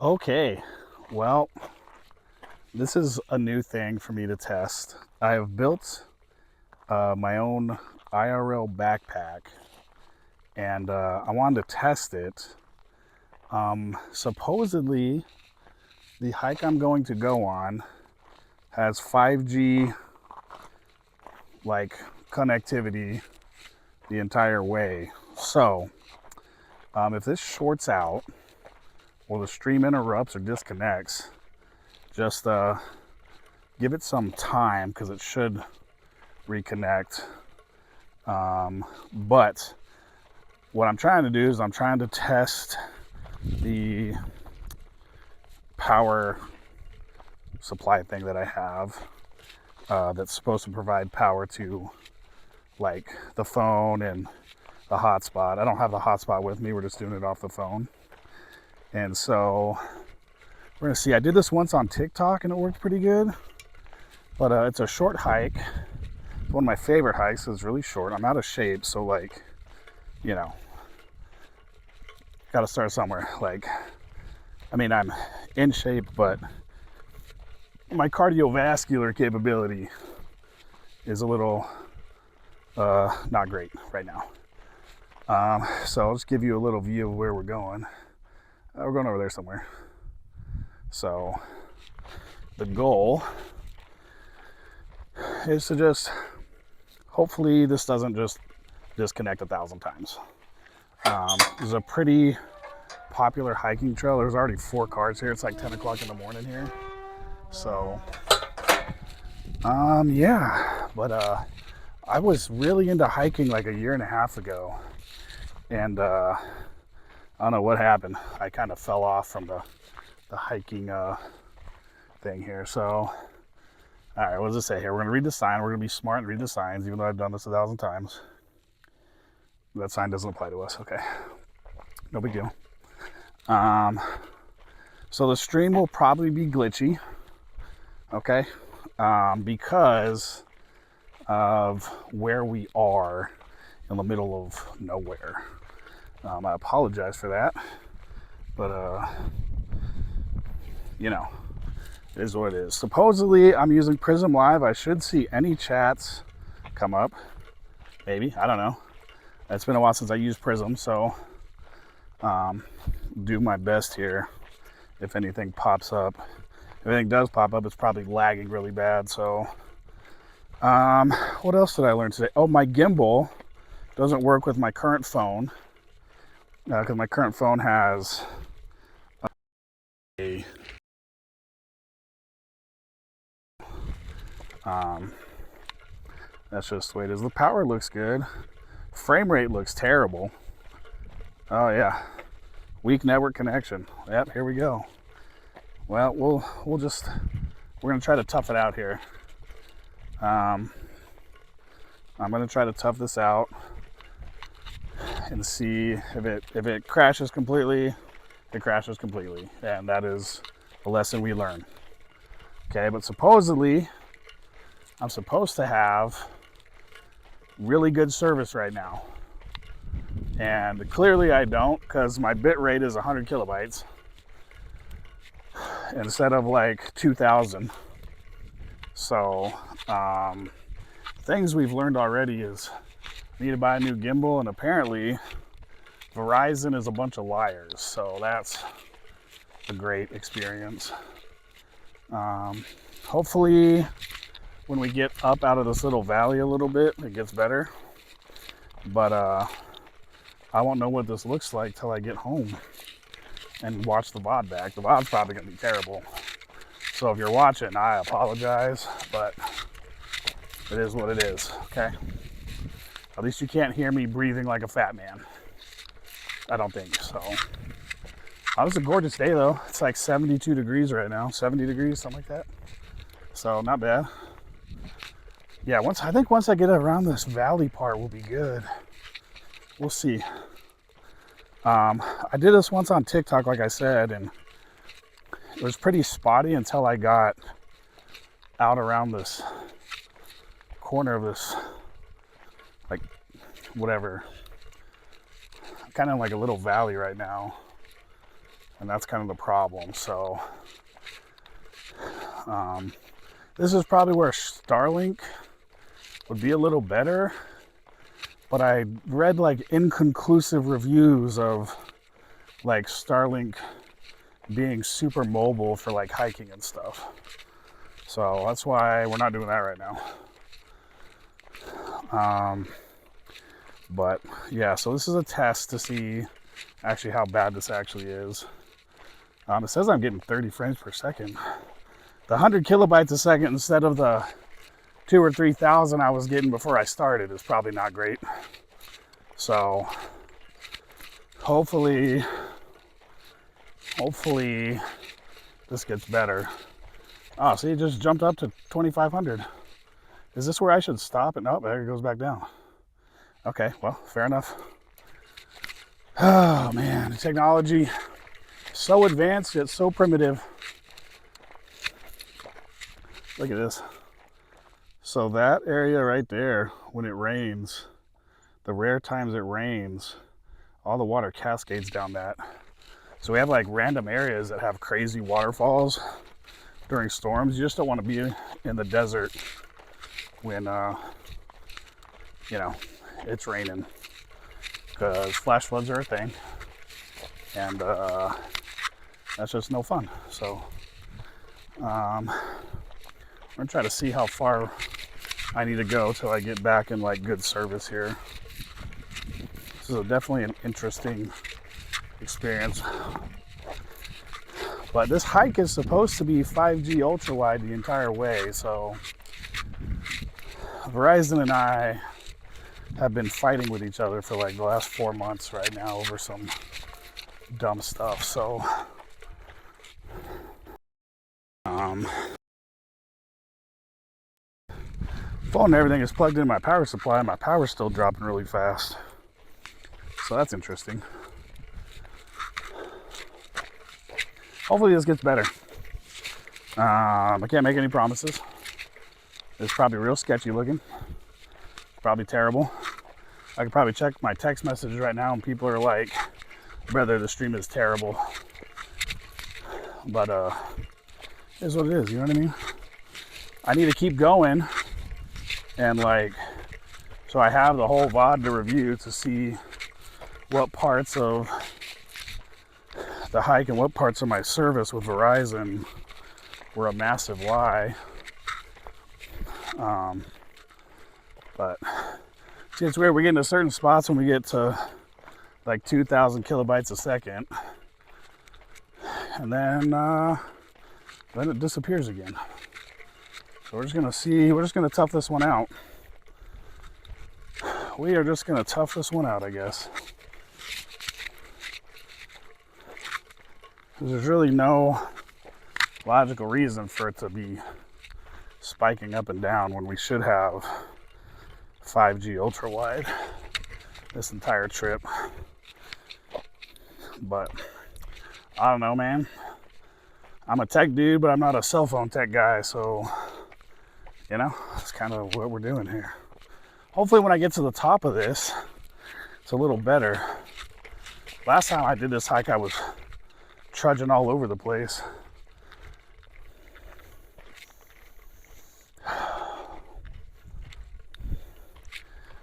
Okay, well, this is a new thing for me to test. I have built my own IRL backpack and I wanted to test it. Supposedly, the hike I'm going to go on has 5G like connectivity the entire way. So, if this shorts out or the stream interrupts or disconnects, just give it some time because it should reconnect. But what I'm trying to do is I'm trying to test the power supply thing that I have that's supposed to provide power to like the phone and the hotspot. I don't have the hotspot with me. We're just doing it off the phone. And so we're gonna see. I did this once on TikTok and it worked pretty good, but it's a short hike. It's one of my favorite hikes. It's really short. I'm out of shape, so like, you know, gotta start somewhere. Like, I mean, I'm in shape, but my cardiovascular capability is a little not great right now. So I'll just give you a little view of where we're going. We're going over there somewhere. So the goal is to just, hopefully this doesn't just disconnect 1,000 times. This is a pretty popular hiking trail. There's already 4 cars here. It's like 10 o'clock in the morning here. So, yeah, but I was really into hiking like a 1.5 years ago. And I don't know what happened. I kind of fell off from the hiking thing here. So, all right, what does it say here? We're going to read the sign. We're going to be smart and read the signs, even though I've done this 1,000 times. That sign doesn't apply to us. Okay, no big deal. So the stream will probably be glitchy, okay, because of where we are in the middle of nowhere. I apologize for that, but you know, it is what it is. Supposedly, I'm using Prism Live. I should see any chats come up. Maybe, I don't know. It's been a while since I used Prism, so do my best here. If anything pops up, if anything does pop up, it's probably lagging really bad. So, what else did I learn today? Oh, my gimbal doesn't work with my current phone because my current phone has a that's just the way it is. The power looks good. Frame rate looks terrible. Oh yeah, weak network connection. Yep, here we go. Well, we're gonna try to tough it out here. I'm gonna try to tough this out and see if it crashes completely. It crashes completely, and that is a lesson we learn. Okay, but supposedly I'm supposed to have really good service right now, and clearly I don't, because my bit rate is 100 kilobytes instead of like 2,000. So things we've learned already is I need to buy a new gimbal, and apparently Verizon is a bunch of liars, so that's a great experience. Hopefully when we get up out of this little valley a little bit, it gets better, but I won't know what this looks like till I get home and watch the VOD back. The VOD's probably gonna be terrible, so if you're watching, I apologize, but it is what it is. Okay, at least you can't hear me breathing like a fat man. I don't think so. It was a gorgeous day though. It's like 72 degrees right now, 70 degrees, something like that. So not bad. Yeah, I think once I get around this valley part, we'll be good. We'll see. I did this once on TikTok, like I said, and it was pretty spotty until I got out around this corner of this, like, whatever. I'm kind of like a little valley right now. and that's kind of the problem. So this is probably where Starlink would be a little better, but I read like inconclusive reviews of like Starlink being super mobile for like hiking and stuff. So that's why we're not doing that right now. But yeah, so this is a test to see actually how bad this actually is. It says I'm getting 30 frames per second. The 100 kilobytes a second instead of the 2,000 or 3,000 I was getting before I started is probably not great. So hopefully this gets better. Oh, see, it just jumped up to 2,500. Is this where I should stop? And no, there it goes back down. Okay, well, fair enough. Oh man, the technology, so advanced yet so primitive. Look at this. So that area right there, when it rains, the rare times it rains, all the water cascades down that. So we have like random areas that have crazy waterfalls during storms. You just don't want to be in the desert when, you know, it's raining, because flash floods are a thing, and that's just no fun. So we're gonna try to see how far I need to go till I get back in like good service here. This is definitely an interesting experience. But this hike is supposed to be 5G ultra wide the entire way, so Verizon and I have been fighting with each other for like the last 4 months right now over some dumb stuff. So phone and everything is plugged in my power supply, and my power's still dropping really fast. So that's interesting. Hopefully this gets better. I can't make any promises. It's probably real sketchy looking. Probably terrible. I could probably check my text messages right now and people are like, brother, the stream is terrible. But it is what it is, you know what I mean? I need to keep going, and like, so I have the whole VOD to review to see what parts of the hike and what parts of my service with Verizon were a massive lie. But see, it's weird. We get into certain spots when we get to like 2,000 kilobytes a second, and then it disappears again. So we're just gonna see. We're just gonna tough this one out. We are just gonna tough this one out, I guess. There's really no logical reason for it to be spiking up and down when we should have 5G ultra wide this entire trip. But I don't know, man. I'm a tech dude, but I'm not a cell phone tech guy, so you know, that's kind of what we're doing here. Hopefully when I get to the top of this, it's a little better. Last time I did this hike, I was trudging all over the place.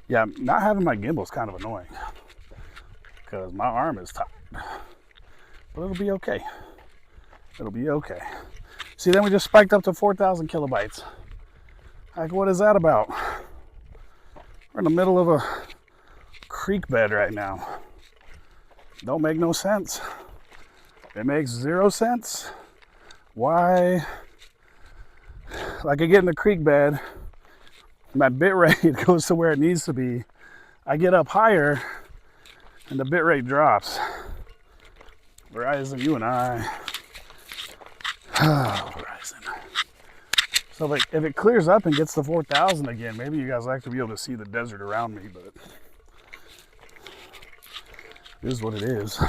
Yeah, not having my gimbal is kind of annoying because my arm is tired, but it'll be okay. It'll be okay. See, then we just spiked up to 4,000 kilobytes. Like, what is that about? We're in the middle of a creek bed right now. Don't make no sense. It makes 0 sense. Why? Like, I get in the creek bed, my bit rate goes to where it needs to be. I get up higher and the bit rate drops. Verizon, you and I. Verizon. So like, if it clears up and gets to 4,000 again, maybe you guys will actually be able to see the desert around me, but it is what it is.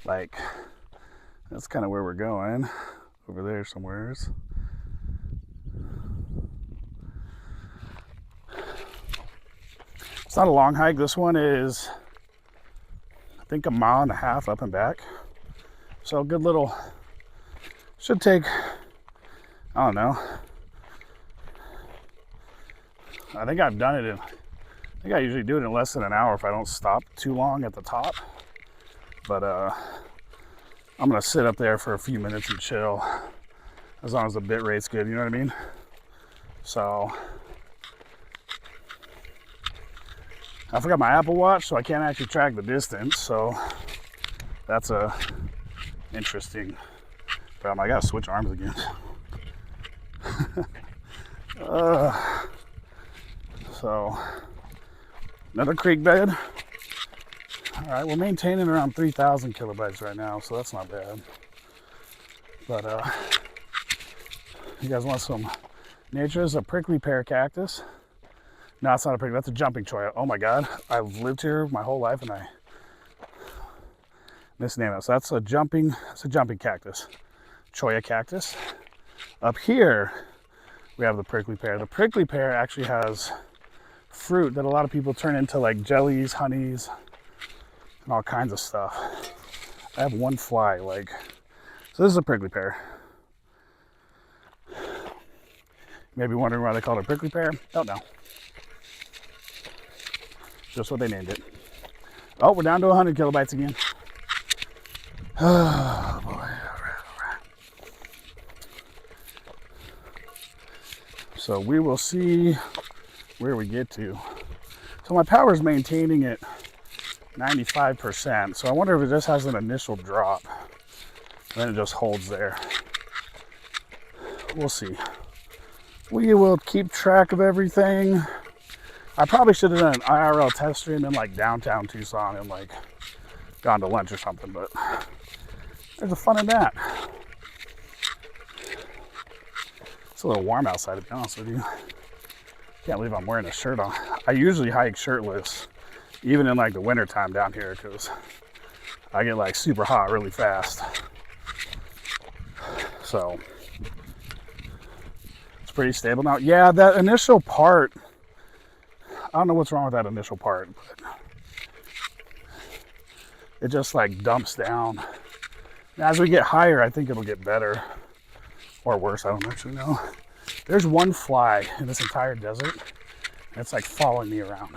Like, that's kind of where we're going. Over there somewheres. It's not a long hike. This one is, I think, 1.5 miles up and back. So a good little, should take, I don't know. I think I've done it in, I think I usually do it in less than an hour if I don't stop too long at the top. But I'm gonna sit up there for a few minutes and chill, as long as the bit rate's good, you know what I mean? So, I forgot my Apple Watch, so I can't actually track the distance, so that's a interesting problem. I gotta switch arms again. So, another creek bed. All right, we're maintaining around 3,000 kilobytes right now, so that's not bad. But you guys want some nature? This is a prickly pear cactus. No, it's not a prickly, that's a jumping cholla. Oh my God, I've lived here my whole life and I misnamed it. So that's a jumping cactus, cholla cactus. Up here, we have the prickly pear. The prickly pear actually has fruit that a lot of people turn into like jellies, honeys, and all kinds of stuff. I have one fly, like, so this is a prickly pear. You may be wondering why they call it a prickly pear. Don't know. Just what they named it. Oh, we're down to 100 kilobytes again. Oh boy, all right. So we will see where we get to. So my power is maintaining at 95%. So I wonder if it just has an initial drop. Then it just holds there. We'll see. We will keep track of everything. I probably should have done an IRL test stream in like downtown Tucson and like gone to lunch or something, but there's a fun in that. It's a little warm outside, to be honest with you. Can't believe I'm wearing a shirt on. I usually hike shirtless, even in like the winter time down here, because I get like super hot really fast. So it's pretty stable now. Yeah, that initial part, I don't know what's wrong with that initial part, but it just like dumps down. As we get higher, I think it'll get better or worse. I don't actually know. There's one fly in this entire desert, and it's like following me around.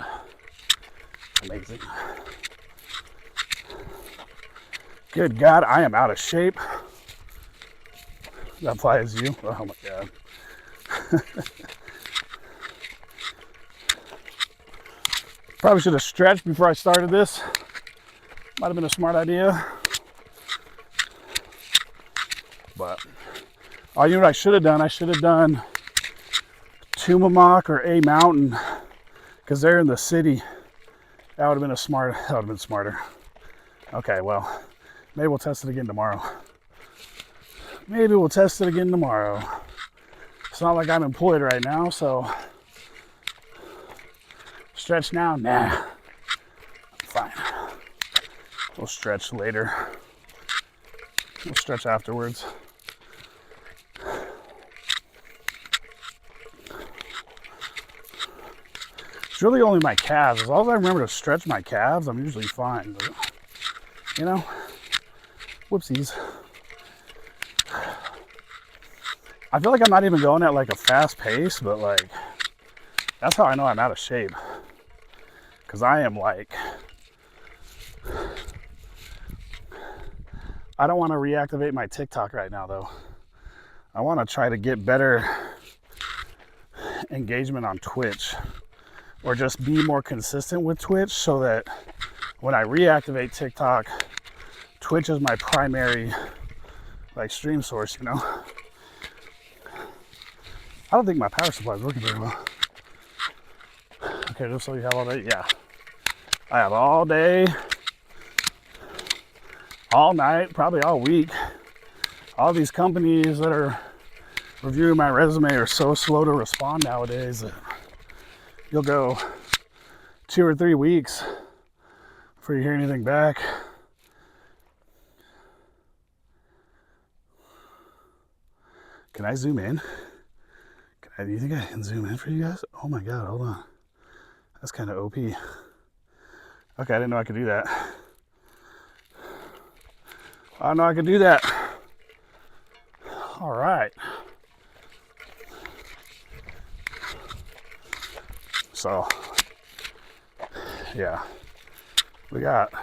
Amazing. Good God, I am out of shape. That fly is you? Oh my God. Probably should have stretched before I started this. Might have been a smart idea. But, oh, you know what I should have done? I should have done Tumamoc or A Mountain, because they're in the city. That would have been smarter. Okay, well, maybe we'll test it again tomorrow. It's not like I'm employed right now, so stretch now? Nah, fine. We'll stretch later. We'll stretch afterwards. It's really only my calves. As long as I remember to stretch my calves, I'm usually fine. But, you know, whoopsies. I feel like I'm not even going at like a fast pace, but like, that's how I know I'm out of shape. Because I am like, I don't want to reactivate my TikTok right now though. I want to try to get better engagement on Twitch, or just be more consistent with Twitch, so that when I reactivate TikTok, Twitch is my primary like stream source, you know? I don't think my power supply is working very well. Okay, just so you have all day. Yeah. I have all day, all night, probably all week. All these companies that are reviewing my resume are so slow to respond nowadays that you'll go 2 or 3 weeks before you hear anything back. Can I zoom in? Do you think I can zoom in for you guys? Oh my God, hold on. That's kind of OP. Okay, I didn't know I could do that. I know I could do that. All right. So, yeah, we got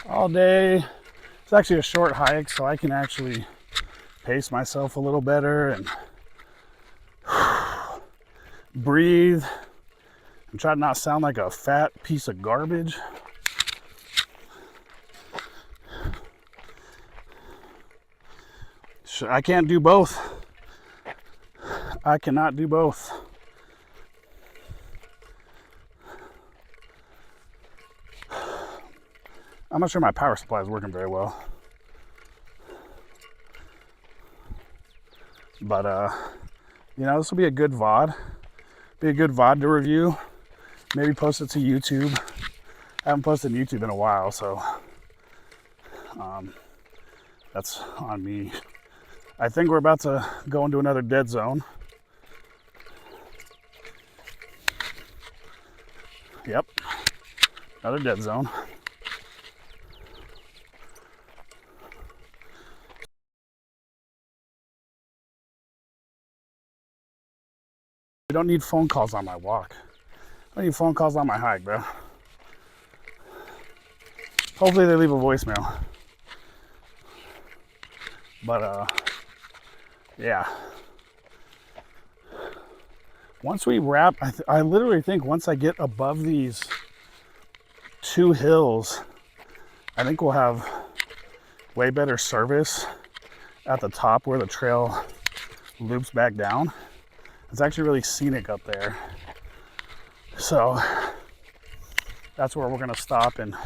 all day. It's actually a short hike, so I can actually pace myself a little better and breathe and try to not sound like a fat piece of garbage. I can't do both. I cannot do both. I'm not sure my power supply is working very well. But, you know, this will be a good VOD. Be a good VOD to review. Maybe post it to YouTube. I haven't posted to YouTube in a while, so that's on me. I think we're about to go into another dead zone. Yep, another dead zone. I don't need phone calls on my walk. I need phone calls on my hike, bro. Hopefully they leave a voicemail. But, yeah. Once we wrap, I literally think once I get above these 2 hills, I think we'll have way better service at the top where the trail loops back down. It's actually really scenic up there. So that's where we're gonna stop and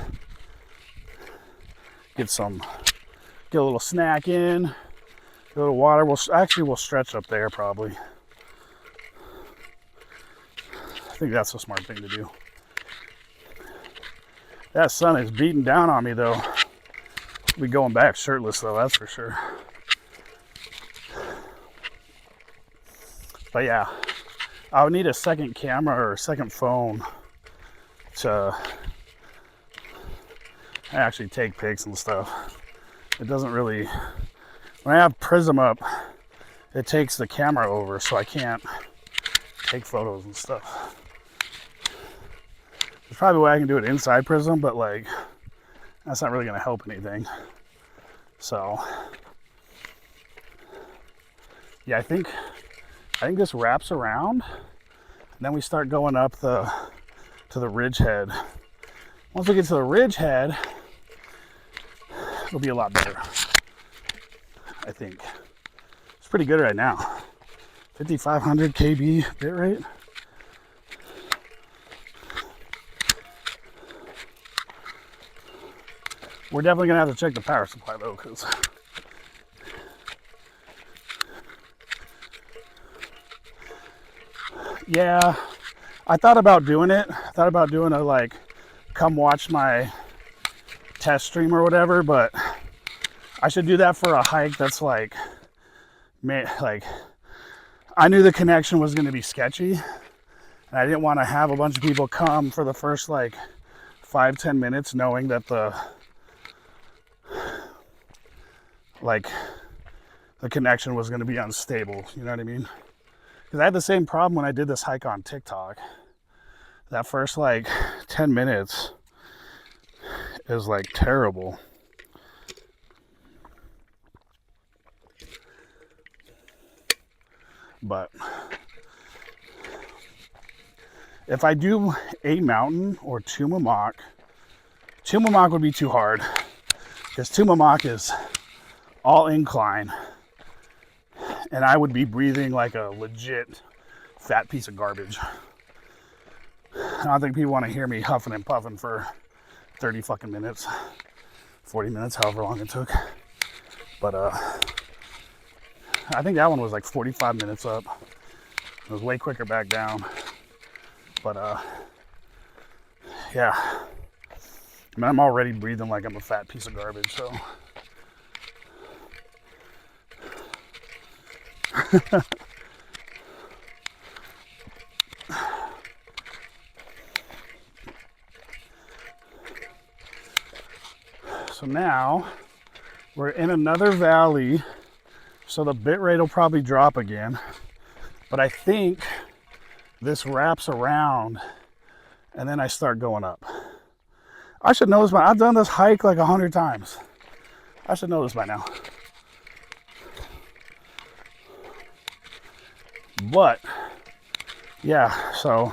get a little snack in, get a little water. We'll stretch up there probably. I think that's a smart thing to do. That sun is beating down on me though. I'll be going back shirtless though, that's for sure. But yeah, I would need a second camera or a second phone to actually take pics and stuff. It doesn't really, when I have Prism up, it takes the camera over, so I can't take photos and stuff. There's probably a way I can do it inside Prism, but like, that's not really gonna help anything. So, yeah, I think this wraps around, and then we start going up to the ridge head. Once we get to the ridge head, it'll be a lot better, I think. It's pretty good right now. 5,500 KB bit rate. We're definitely gonna have to check the power supply though, because yeah, I thought about doing it. I thought about doing a like, come watch my test stream or whatever, but I should do that for a hike that's like I knew the connection was going to be sketchy, and I didn't want to have a bunch of people come for the first like 5-10 minutes knowing that the connection was going to be unstable, you know what I mean? Because I had the same problem when I did this hike on TikTok. That first like 10 minutes is like terrible. But if I do a mountain or Tumamoc would be too hard, because Tumamoc is all incline, and I would be breathing like a legit fat piece of garbage. I don't think people want to hear me huffing and puffing for 30 fucking minutes, 40 minutes, however long it took. But I think that one was like 45 minutes up. It was way quicker back down. But yeah. I mean, I'm already breathing like I'm a fat piece of garbage, so. So now we're in another valley, so the bit rate will probably drop again. But I think this wraps around and then I start going up. I should know this by, I've done this hike like 100 times. I should know this by now. But yeah, so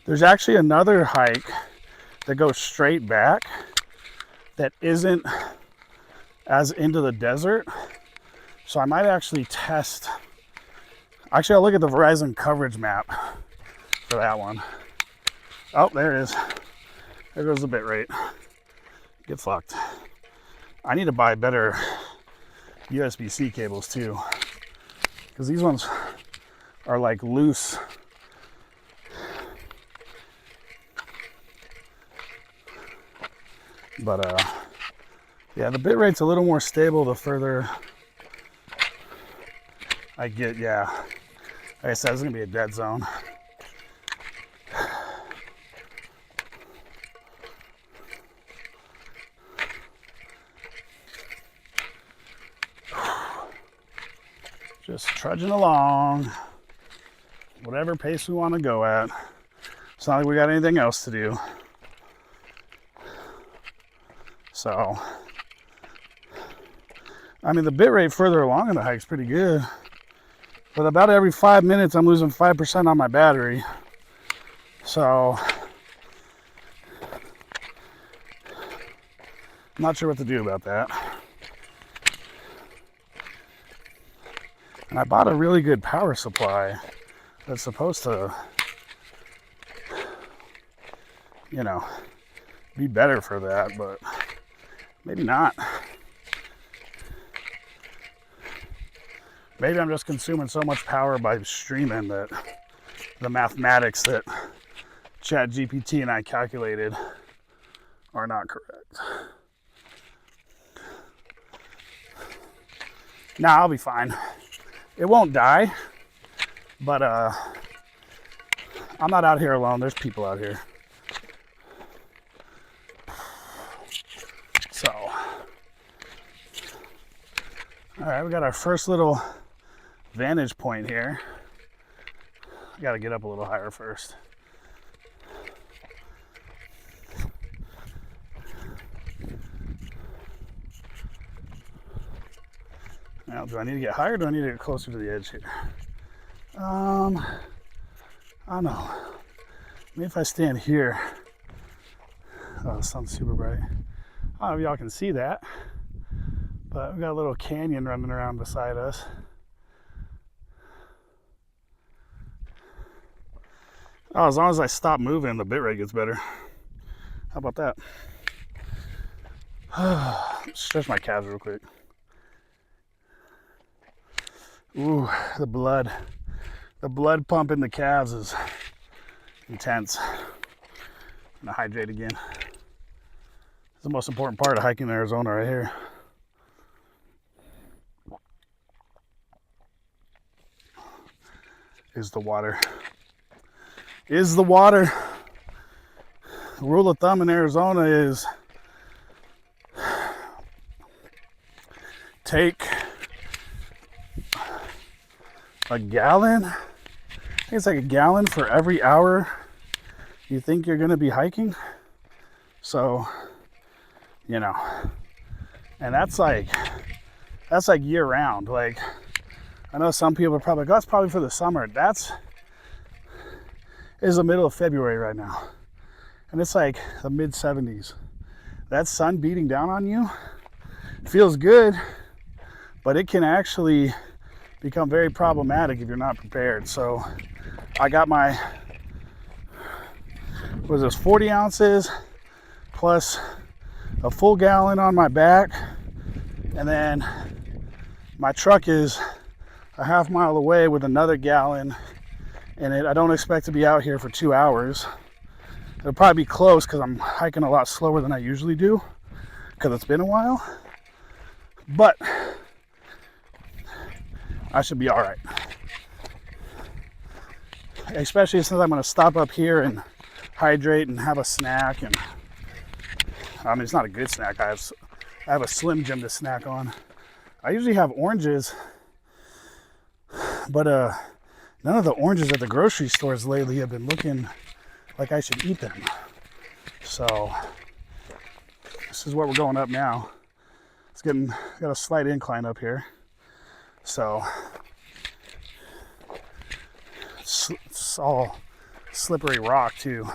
there's actually another hike that goes straight back that isn't as into the desert. So I might actually test. Actually, I'll look at the Verizon coverage map for that one. Oh, there it is. There goes the bit rate. Get fucked. I need to buy better USB-C cables too, because these ones are like loose. But yeah, the bit rate's a little more stable the further I get. Yeah, like I said, it's gonna be a dead zone. Just trudging along, whatever pace we want to go at. It's not like we got anything else to do. So, I mean, the bit rate further along in the hike is pretty good. But about every 5 minutes, I'm losing 5% on my battery. So, I'm not sure what to do about that. And I bought a really good power supply that's supposed to, you know, be better for that, but maybe not. Maybe I'm just consuming so much power by streaming that the mathematics that ChatGPT and I calculated are not correct. Nah, I'll be fine. It won't die, but I'm not out here alone. There's people out here. So, all right, we got our first little vantage point here. I got to get up a little higher first. Now, do I need to get higher or do I need to get closer to the edge here? I don't know. Maybe if I stand here. Oh, the sun's super bright. I don't know if y'all can see that, but we got a little canyon running around beside us. Oh, as long as I stop moving, the bitrate gets better. How about that? Stretch my calves real quick. Ooh, the blood pump in the calves is intense. I'm gonna hydrate again. It's the most important part of hiking in Arizona right here. Is the water. Is the water. The rule of thumb in Arizona is take a gallon. I think it's like a gallon for every hour you think you're gonna be hiking. So, you know, and that's like year round. Like, I know some people are probably like, oh, that's probably for the summer. It's the middle of February right now, and it's like the mid 70s. That sun beating down on you feels good, but it can actually become very problematic if you're not prepared. So I got my, what was this, 40 ounces plus a full gallon on my back, and then my truck is a half mile away with another gallon in it. I don't expect to be out here for 2 hours. It'll probably be close because I'm hiking a lot slower than I usually do because it's been a while, but I should be all right. Especially since I'm going to stop up here and hydrate and have a snack. And I mean, it's not a good snack. I have I have a Slim Jim to snack on. I usually have oranges, but none of the oranges at the grocery stores lately have been looking like I should eat them. So this is where we're going up now. It's got a slight incline up here. So it's all slippery rock too.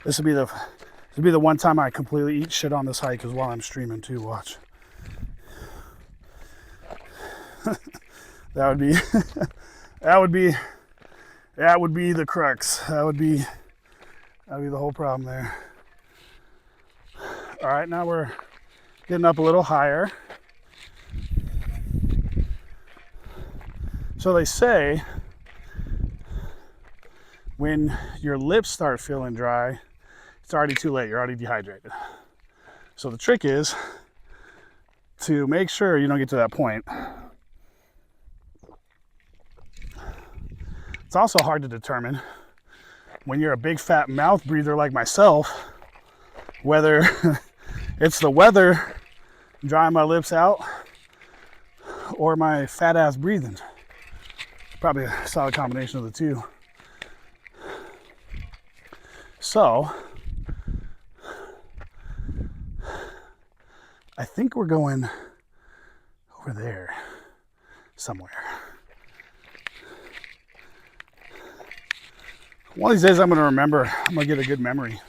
This would be the one time I completely eat shit on this hike is while I'm streaming too. Watch. That would be the crux. That would be the whole problem there. All right, now we're getting up a little higher. So they say when your lips start feeling dry, it's already too late. You're already dehydrated. So the trick is to make sure you don't get to that point. It's also hard to determine when you're a big fat mouth breather like myself, whether it's the weather drying my lips out or my fat ass breathing. Probably a solid combination of the two. So I think we're going over there somewhere. One of these days I'm going to remember. I'm going to get a good memory.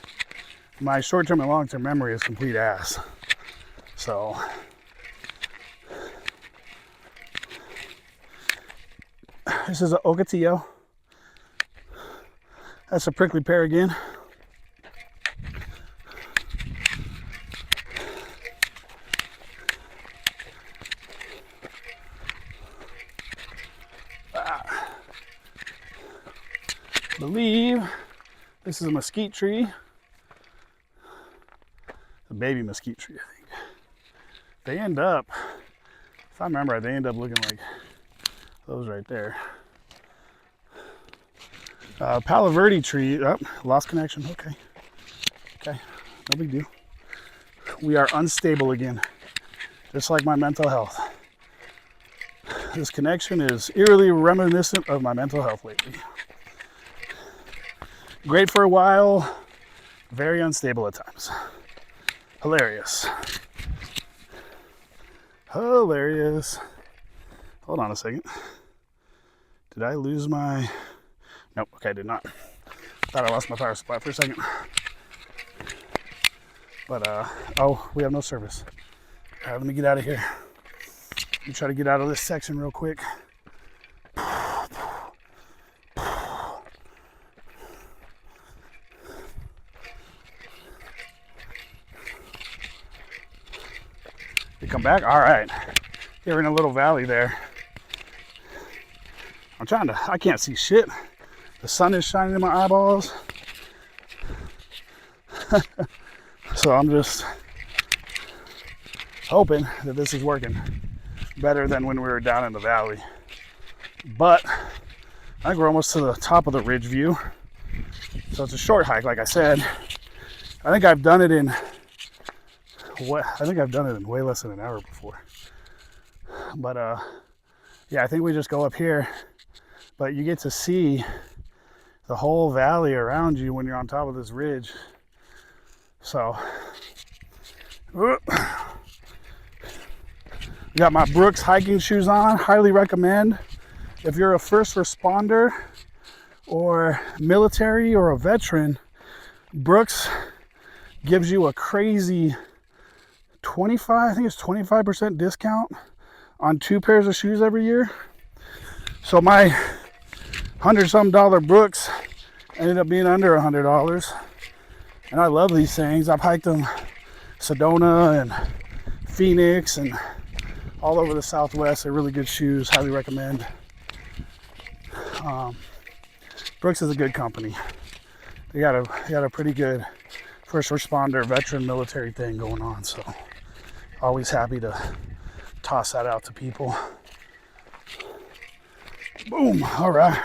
My short-term and long-term memory is complete ass. So this is an Ocotillo. That's a prickly pear again. I believe this is a mesquite tree. A baby mesquite tree, I think. They end up, if I remember right, they end up looking like those right there. Palo Verde tree. Oh, lost connection. Okay. No big deal. We are unstable again, just like my mental health. This connection is eerily reminiscent of my mental health lately. Great for a while, very unstable at times. Hilarious. Hold on a second. Did I lose my... Nope, okay, I did not. Thought I lost my power supply for a second. But, oh, we have no service. All right, let me get out of here. Let me try to get out of this section real quick. You come back? All right. You're in a little valley there. I can't see shit. The sun is shining in my eyeballs. So I'm just hoping that this is working better than when we were down in the valley. But I think we're almost to the top of the ridge view. So it's a short hike, like I said. I think I've done it in way less than an hour before. But yeah, I think we just go up here. But you get to see the whole valley around you when you're on top of this ridge. So got my Brooks hiking shoes on. Highly recommend. If you're a first responder or military or a veteran, Brooks gives you a crazy 25% discount on 2 pairs of shoes every year. So my $100-some Brooks ended up being under $100. And I love these things. I've hiked them Sedona and Phoenix and all over the Southwest. They're really good shoes. Highly recommend. Brooks is a good company. They got a pretty good first responder, veteran, military thing going on. So always happy to toss that out to people. Boom. All right.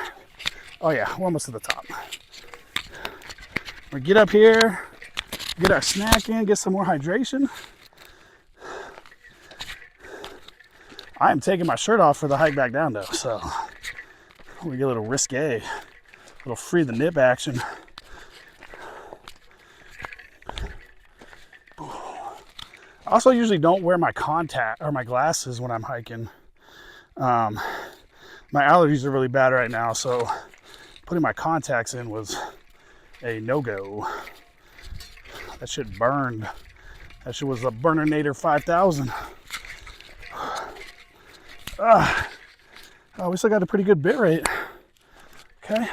Oh yeah, we're almost to the top. We get up here. get our snack in, get some more hydration. I am taking my shirt off for the hike back down though, so we get a little risque, a little free the nip action. I also usually don't wear my contact or my glasses when I'm hiking. My allergies are really bad right now, so putting my contacts in was a no-go. That shit burned. That shit was a Burninator 5000. Oh, we still got a pretty good bit rate. Okay.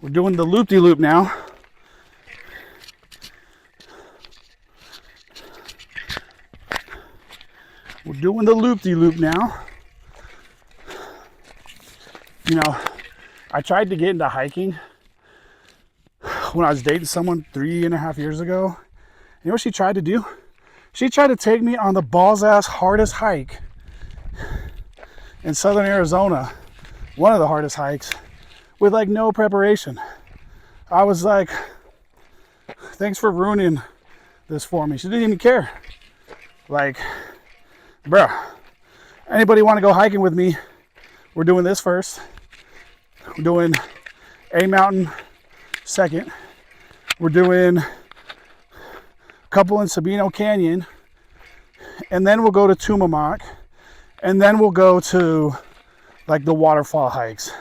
We're doing the loop-de-loop now. We're doing the loop-de-loop now. You know, I tried to get into hiking when I was dating someone 3.5 years ago. You know what she tried to do? She tried to take me on the balls-ass hardest hike in southern Arizona. One of the hardest hikes with like no preparation. I was like, thanks for ruining this for me. She didn't even care. Like, bruh, anybody want to go hiking with me? We're doing this first. We're doing a mountain second. We're doing a couple in Sabino Canyon. And then we'll go to Tumamoc. And then we'll go to like the waterfall hikes.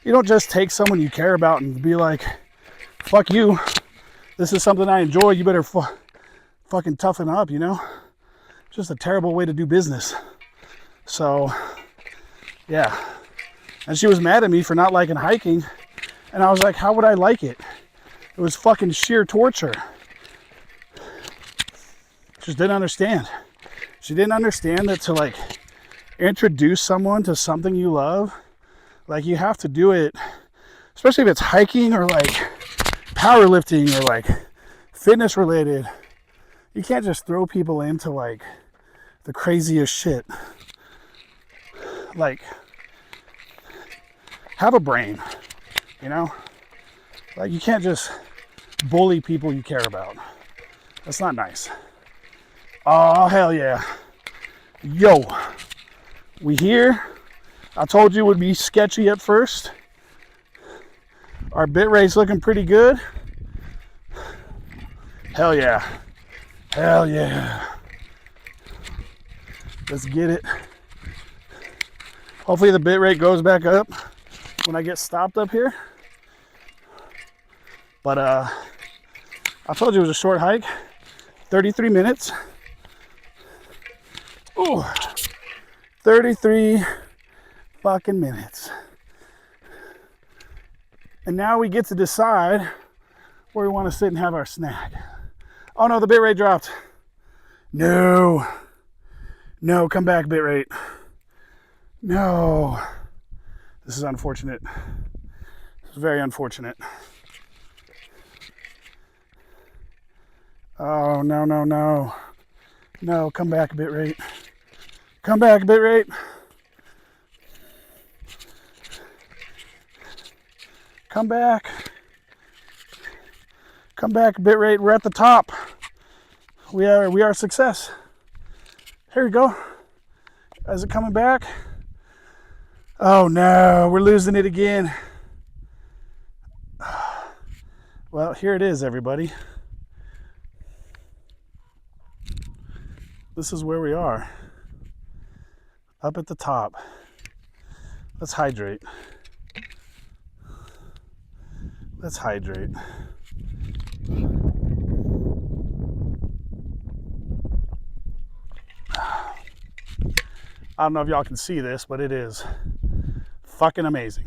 You don't just take someone you care about and be like, fuck you. This is something I enjoy. You better fucking toughen up, you know? Just a terrible way to do business. So, yeah. And she was mad at me for not liking hiking. And I was like, how would I like it? It was fucking sheer torture. Just didn't understand. She didn't understand that to like introduce someone to something you love, like you have to do it, especially if it's hiking or like powerlifting or like fitness related. You can't just throw people into like the craziest shit. Like, have a brain, you know? Like, you can't just bully people you care about. That's not nice. Oh, hell yeah. Yo, we here. I told you it would be sketchy at first. Our bit rate's looking pretty good. Hell yeah. Hell yeah. Let's get it. Hopefully the bit rate goes back up when I get stopped up here. But I told you it was a short hike. 33 minutes. Ooh. 33 fucking minutes. And now we get to decide where we want to sit and have our snack. Oh no, the bit rate dropped. No. No, come back, bit rate. No. This is unfortunate. This is very unfortunate. Oh, no, no, no. No, come back, bit rate. Come back, bit rate. Come back. Come back, bit rate. We're at the top. We are success. Here we go. Is it coming back? Oh no, we're losing it again. Well, here it is, everybody. This is where we are. Up at the top. Let's hydrate. Let's hydrate. I don't know if y'all can see this, but it is fucking amazing.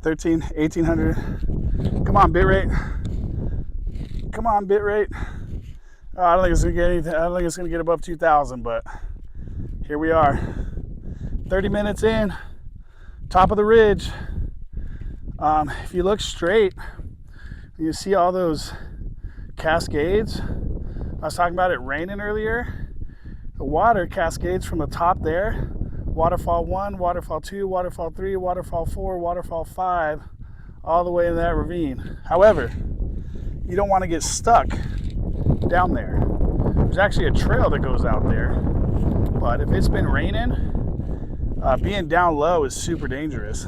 $1,800. Come on, bit rate. Come on, bit rate. I don't think it's gonna get anything. I don't think it's gonna get above 2,000, but here we are. 30 minutes in, top of the ridge. If you look straight, you see all those cascades. I was talking about it raining earlier. The water cascades from the top there. Waterfall 1, Waterfall 2, Waterfall 3, Waterfall 4, Waterfall 5, all the way in that ravine. However, you don't want to get stuck down there. There's actually a trail that goes out there, but if it's been raining, being down low is super dangerous.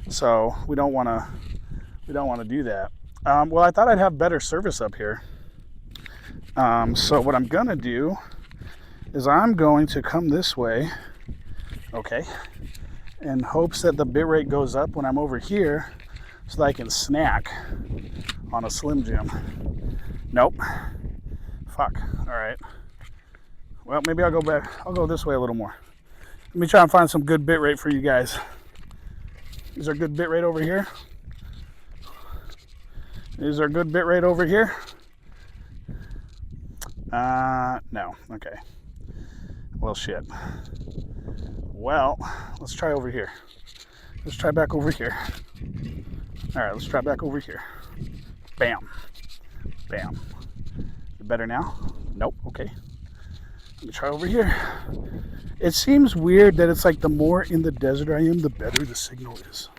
So we don't want to do that. Well, I thought I'd have better service up here. So what I'm gonna do is I'm going to come this way, okay, in hopes that the bitrate goes up when I'm over here, so that I can snack on a Slim Jim. Nope. Fuck. All right. Well, maybe I'll go back. I'll go this way a little more. Let me try and find some good bitrate for you guys. Is there good bitrate over here? Is there good bitrate over here? No. Okay. Well, shit. Well, let's try over here. Let's try back over here. All right, let's try back over here. Bam. Bam. Better now? Nope. Okay. Let me try over here. It seems weird that it's like the more in the desert I am, the better the signal is.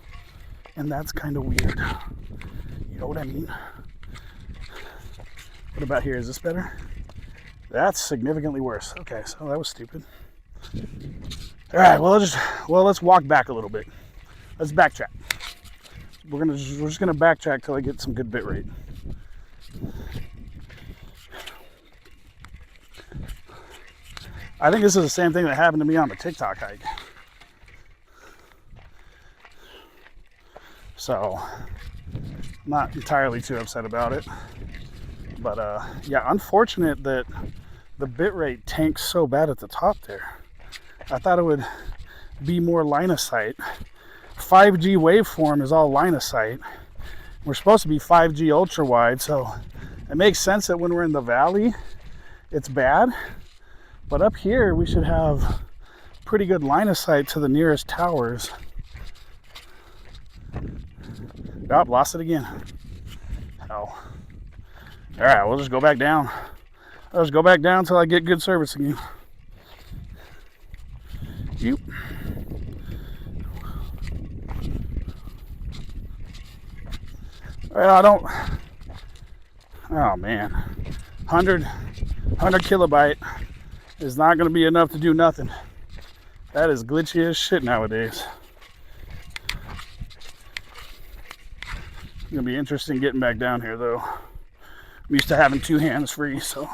And that's kind of weird. You know what I mean? What about here? Is this better? That's significantly worse. Okay, so that was stupid. All right, well, let's walk back a little bit. Let's backtrack. We're just gonna backtrack till I get some good bit rate. I think this is the same thing that happened to me on the TikTok hike. So, I'm not entirely too upset about it. But yeah, unfortunate that the bitrate tanks so bad at the top there. I thought it would be more line of sight. 5G waveform is all line of sight. We're supposed to be 5G ultra wide, so it makes sense that when we're in the valley, it's bad. But up here, we should have pretty good line of sight to the nearest towers. Oh, lost it again. Hell. All right, we'll just go back down. I'll just go back down until I get good service again. Yep. Well, I don't. Oh man, 100 kilobyte is not going to be enough to do nothing. That is glitchy as shit nowadays. It's going to be interesting getting back down here though. I'm used to having two hands free, so.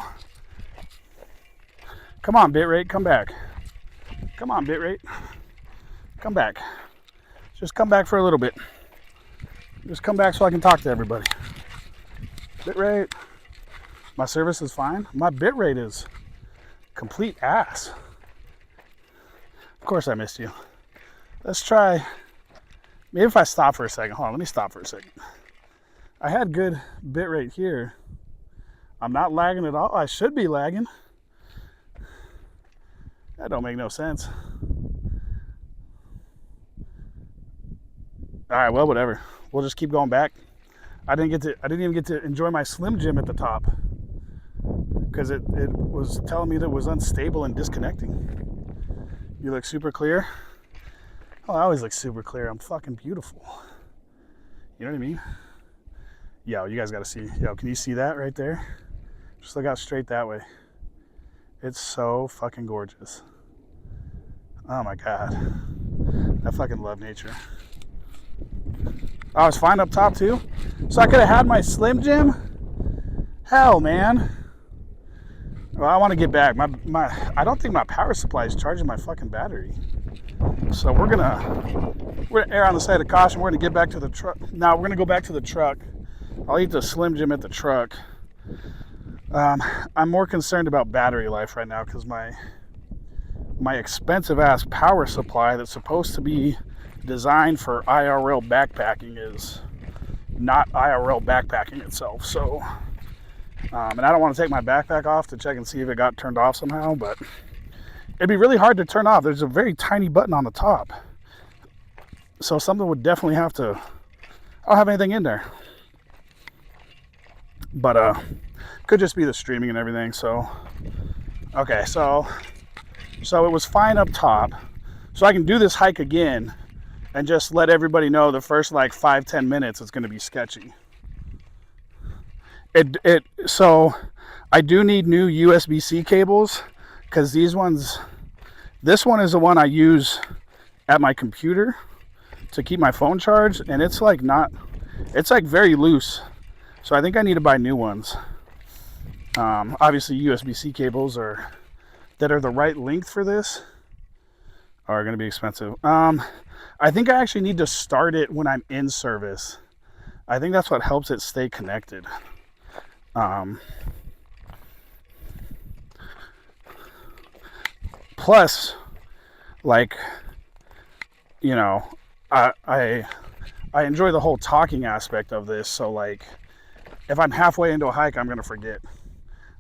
Come on, bitrate, come back. Come on, bitrate. Come back. Just come back for a little bit. Just come back so I can talk to everybody. Bitrate. My service is fine. My bitrate is complete ass. Of course I missed you. Let's try. Maybe if I stop for a second. Hold on, let me stop for a second. I had good bitrate here. I'm not lagging at all. I should be lagging. That don't make no sense. All right, well, whatever. We'll just keep going back. I didn't even get to enjoy my Slim Jim at the top because it was telling me that it was unstable and disconnecting. You look super clear. Oh, I always look super clear. I'm fucking beautiful. You know what I mean? Yo, you guys got to see. Yo, can you see that right there? Just look out straight that way. It's so fucking gorgeous. Oh my God. I fucking love nature. I was fine up top too. So I could have had my Slim Jim. Hell, man. Well, I want to get back. I don't think my power supply is charging my fucking battery. So we're gonna err on the side of caution. We're gonna get back to the truck. Now we're gonna go back to the truck. I'll eat the Slim Jim at the truck. I'm more concerned about battery life right now because my expensive ass power supply that's supposed to be designed for IRL backpacking is not IRL backpacking itself. So, and I don't want to take my backpack off to check and see if it got turned off somehow, but it'd be really hard to turn off. There's a very tiny button on the top. So something would definitely have to, I don't have anything in there. But could just be the streaming and everything. So, okay, so it was fine up top. So I can do this hike again And just let everybody know the first like 5-10 minutes is going to be sketchy. So I do need new USB-C cables, because this one is the one I use at my computer to keep my phone charged, and it's like very loose. So I think I need to buy new ones. Obviously USB-C cables that are the right length for this are going to be expensive. I think I actually need to start it when I'm in service. I think that's what helps it stay connected. Plus, like, you know, I enjoy the whole talking aspect of this. So like, if I'm halfway into a hike, I'm gonna forget.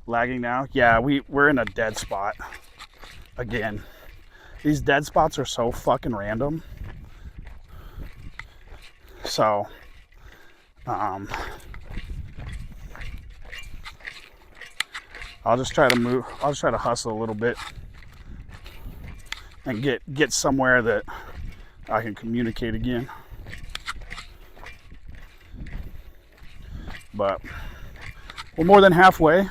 Lagging now? Yeah, we're in a dead spot again. These dead spots are so fucking random. So, I'll just try to hustle a little bit and get somewhere that I can communicate again. But we're more than halfway.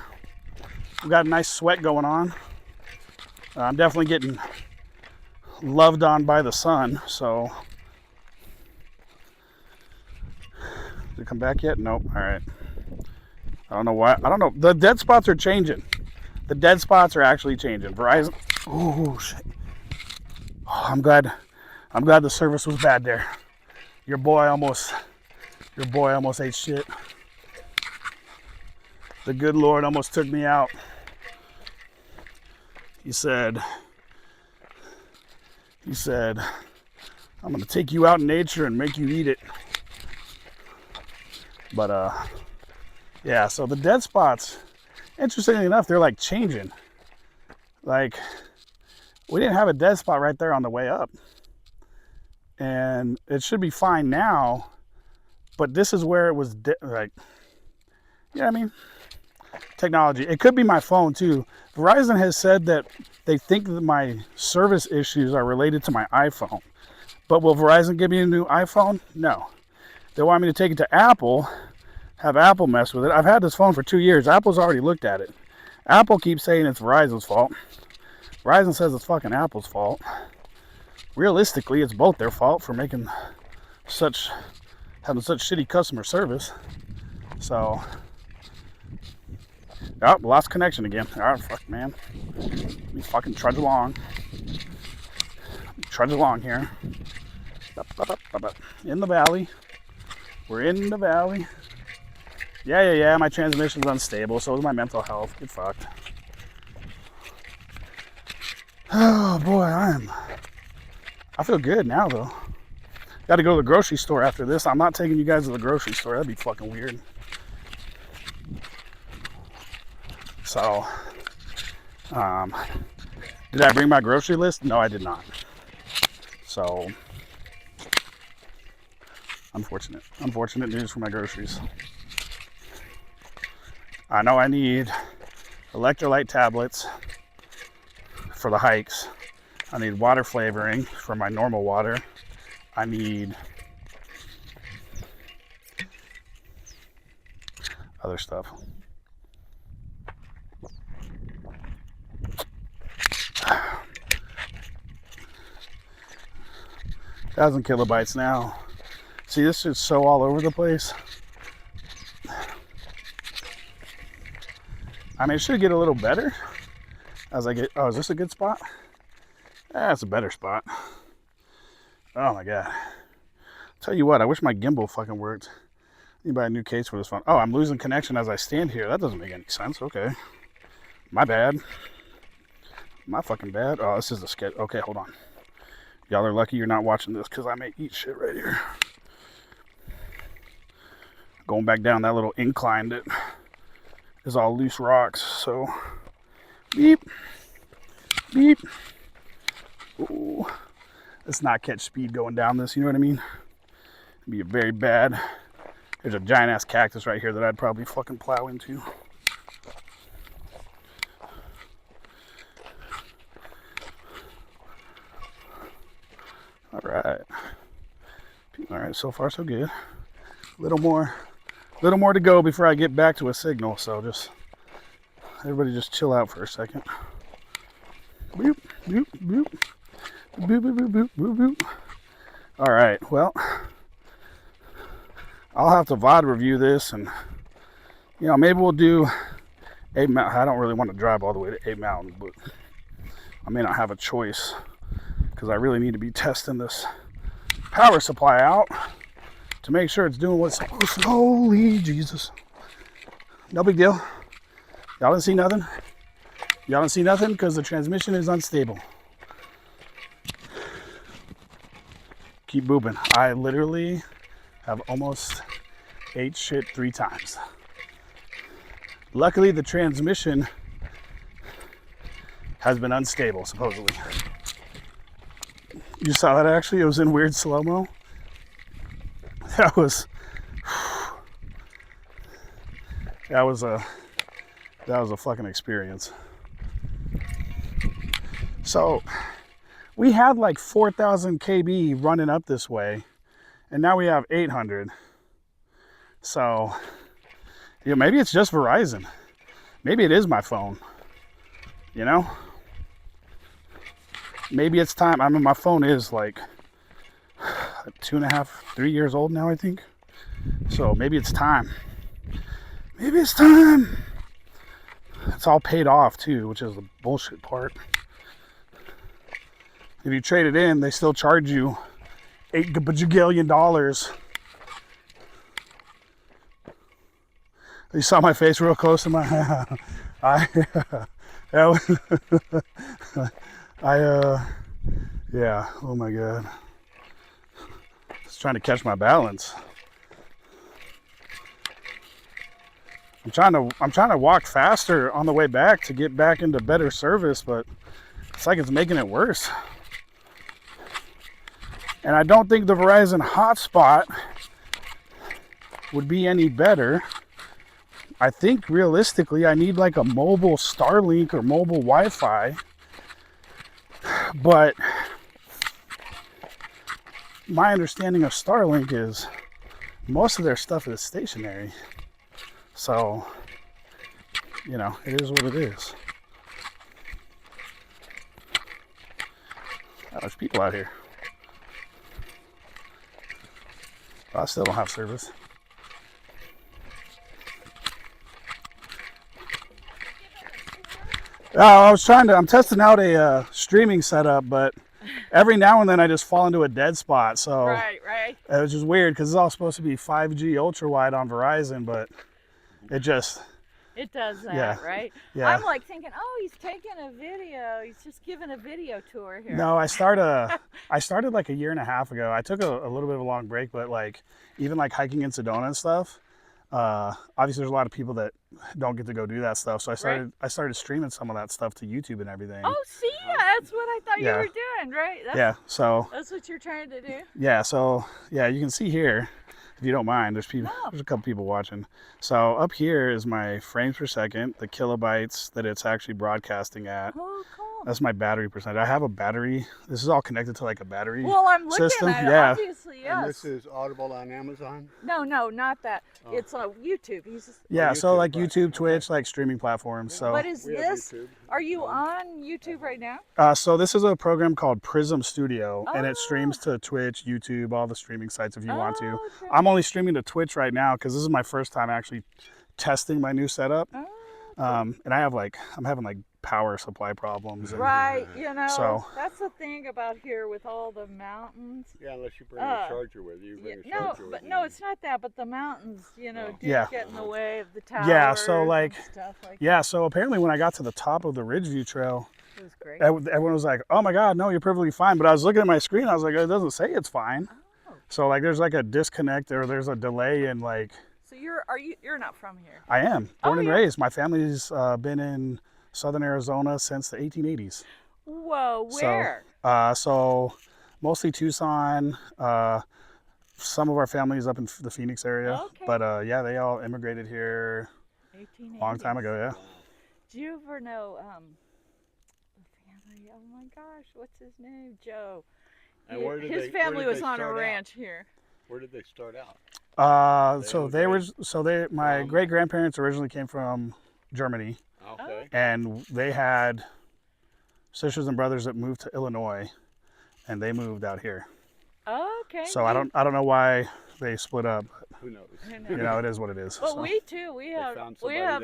We've got a nice sweat going on. I'm definitely getting loved on by the sun, so. Did it come back yet? Nope. All right. I don't know why. I don't know. The dead spots are changing. The dead spots are actually changing. Verizon. Oh shit. Oh, I'm glad the service was bad there. Your boy almost ate shit. The good Lord almost took me out. He said, I'm gonna take you out in nature and make you eat it. But yeah, so the dead spots, interestingly enough, they're like changing. Like, we didn't have a dead spot right there on the way up. And it should be fine now, but this is where it was like, you know what I mean? Technology. It could be my phone too. Verizon has said that they think that my service issues are related to my iPhone. But will Verizon give me a new iPhone? No. They want me to take it to Apple, have Apple mess with it. I've had this phone for 2 years. Apple's already looked at it. Apple keeps saying it's Verizon's fault. Verizon says it's fucking Apple's fault. Realistically, it's both their fault for having such shitty customer service. So, oh, lost connection again. All right, fuck, man. Let me fucking trudge along. Trudge along here. In the valley. We're in the valley. Yeah. My transmission's unstable. So is my mental health. Get fucked. Oh boy, I feel good now though. Got to go to the grocery store after this. I'm not taking you guys to the grocery store. That'd be fucking weird. So, did I bring my grocery list? No, I did not. So, unfortunate news for my groceries. I know I need electrolyte tablets for the hikes. I need water flavoring for my normal water. I need other stuff. 1,000 kilobytes now. See, this is so all over the place. I mean, it should get a little better as I get. Oh, is this a good spot? That's a better spot. Oh my god. Tell you what, I wish my gimbal fucking worked. Need to buy a new case for this phone. Oh, I'm losing connection as I stand here. That doesn't make any sense. Okay. My bad. My fucking bad. Oh, this is a sketch. Okay, hold on. Y'all are lucky you're not watching this because I may eat shit right here. Going back down that little incline that is all loose rocks. So, beep. Beep. Ooh. Let's not catch speed going down this, you know what I mean? It'd be very bad. There's a giant ass cactus right here that I'd probably fucking plow into. All right. All right, so far so good. Little more to go before I get back to a signal. So just everybody just chill out for a second. Boop, boop, boop. Boop, boop, boop, boop, boop, boop. All right, well, I'll have to VOD review this, and maybe we'll do 8 Mountain. I don't really want to drive all the way to 8 Mountain, but I may not have a choice because I really need to be testing this power supply out to make sure it's doing what's supposed to. Holy Jesus! No big deal. Y'all didn't see nothing. Y'all didn't see nothing because the transmission is unstable. Keep booping. I literally have almost ate shit 3 times. Luckily, the transmission has been unstable, supposedly. You saw that actually? It was in weird slow-mo. That was a fucking experience. So we had like 4,000 kb running up this way, and now we have 800. So maybe it's just Verizon. Maybe it is my phone. Maybe it's time. I mean, my phone is like 2.5, 3 years old now, I think. So maybe it's time. Maybe it's time. It's all paid off too, which is the bullshit part. If you trade it in, they still charge you $8 bajillion. You saw my face real close to my. Yeah. Oh my God. Just trying to catch my balance. I'm trying to walk faster on the way back to get back into better service, but it's like it's making it worse. And I don't think the Verizon hotspot would be any better. I think realistically I need like a mobile Starlink or mobile Wi-Fi. But my understanding of Starlink is most of their stuff is stationary. So, it is what it is. Oh, there's people out here. I still don't have service. I'm testing out a streaming setup, but every now and then I just fall into a dead spot. So right. It was just weird because it's all supposed to be 5G ultra wide on Verizon, but it does that, yeah. Right? Yeah. I'm like thinking, oh, he's taking a video. He's just giving a video tour here. No, I started like a year and a half ago. I took a little bit of a long break, but like even like hiking in Sedona and stuff. Obviously there's a lot of people that don't get to go do that stuff. So I started streaming some of that stuff to YouTube and everything. Oh, see, that's what I thought you were doing, right? So that's what you're trying to do. Yeah, so you can see here, if you don't mind, there's a couple people watching. So up here is my frames per second, the kilobytes that it's actually broadcasting at. Oh, cool. That's my battery percentage. I have a battery. This is all connected to like a battery system. Well, I'm looking at it, obviously, yes. And this is Audible on Amazon? No, not that. Oh. It's on YouTube. YouTube, so like YouTube, Twitch, like streaming platforms. So. What is this? Are you on YouTube right now? So this is a program called Prism Studio, and it streams to Twitch, YouTube, all the streaming sites if you want to. Okay. I'm only streaming to Twitch right now because this is my first time actually testing my new setup. Oh, okay. And I'm having like power supply problems. Right, so that's the thing about here with all the mountains. Yeah, unless you bring a charger with you. No, it's not that, but the mountains, do get in the way of the towers. Yeah, so like, stuff like that. So apparently when I got to the top of the Ridgeview Trail, it was great. Everyone was like, "Oh my God, no, you're perfectly fine." But I was looking at my screen, I was like, "It doesn't say it's fine." Oh. So like, there's like a disconnect or there's a delay in like. So you're not from here? I am born and raised. My family's been in Southern Arizona since the 1880s. Whoa, where? So mostly Tucson. Some of our families up in the Phoenix area. Okay. But they all immigrated here 1880s. A long time ago, yeah. Do you ever know the family? Oh my gosh, what's his name? Joe. And his family was on a ranch here. Where did they start out? My great grandparents originally came from Germany, Okay. and they had sisters and brothers that moved to Illinois, and they moved out here. Okay. So I don't know why they split up. Who knows? You know, it is what it is. Well, so. we too. We have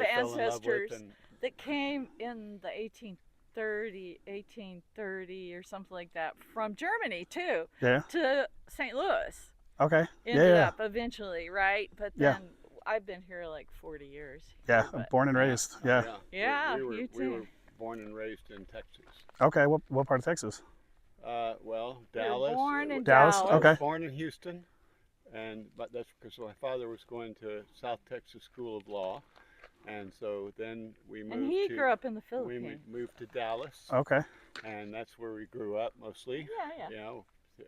ancestors and that came in the 1830 or something like that from Germany too. Yeah. To St. Louis. Okay. Ended up eventually, right? But then I've been here like 40 years. Yeah, I'm born and raised. Yeah. Yeah, you too. We were born and raised in Texas. Okay, what part of Texas? Well, You were Dallas. born in Dallas? Dallas. Okay. I was born in Houston, but that's because my father was going to South Texas School of Law, and so then we moved. And he grew up in the We Philippines. moved to Dallas. Okay. And that's where we grew up mostly. Yeah. You know,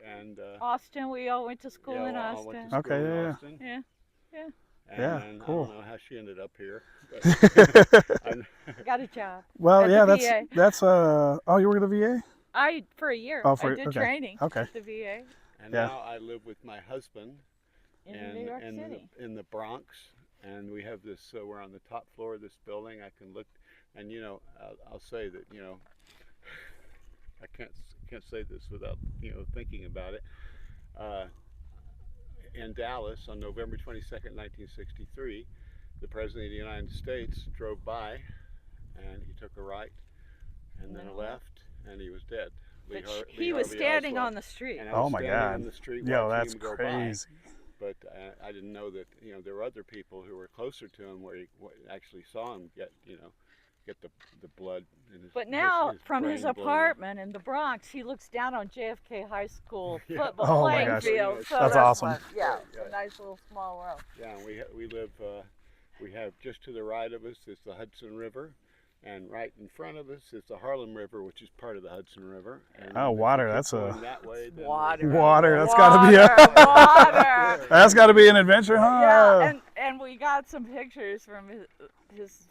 and Austin, we all went to school in all went Austin. to school in Okay, Austin. Yeah. And cool. I don't know how she ended up here. But Got a job. Well, At yeah, the that's VA. oh, you work at the VA? For a year. Oh, I did okay. training Okay. at the VA and now I live with my husband in New York City. in the Bronx, and we have this. We're on the top floor of this building. I can look, and I'll say that I can't say this without thinking about it. In Dallas on November 22nd, 1963, the President of the United States drove by, and he took a right, and then a left, and he was dead. But he was standing on the street. And I was Oh my standing God. on the street Yo, watching that's him go crazy. by. But I didn't know that there were other people who were closer to him where he actually saw him get the blood in his. But now, from brain his blown. apartment in the Bronx, he looks down on JFK High School Yeah. football Oh my playing gosh. field. So That's awesome. fun. Yeah, it's a nice little small world. Yeah, and we live. We have just to the right of us is the Hudson River, and right in front of us is the Harlem River, which is part of the Hudson River. And Oh, if water, you keep that's going that way, then Water. Water, that's gotta be Water. That's got to be an adventure, huh? Yeah, and we got some pictures from his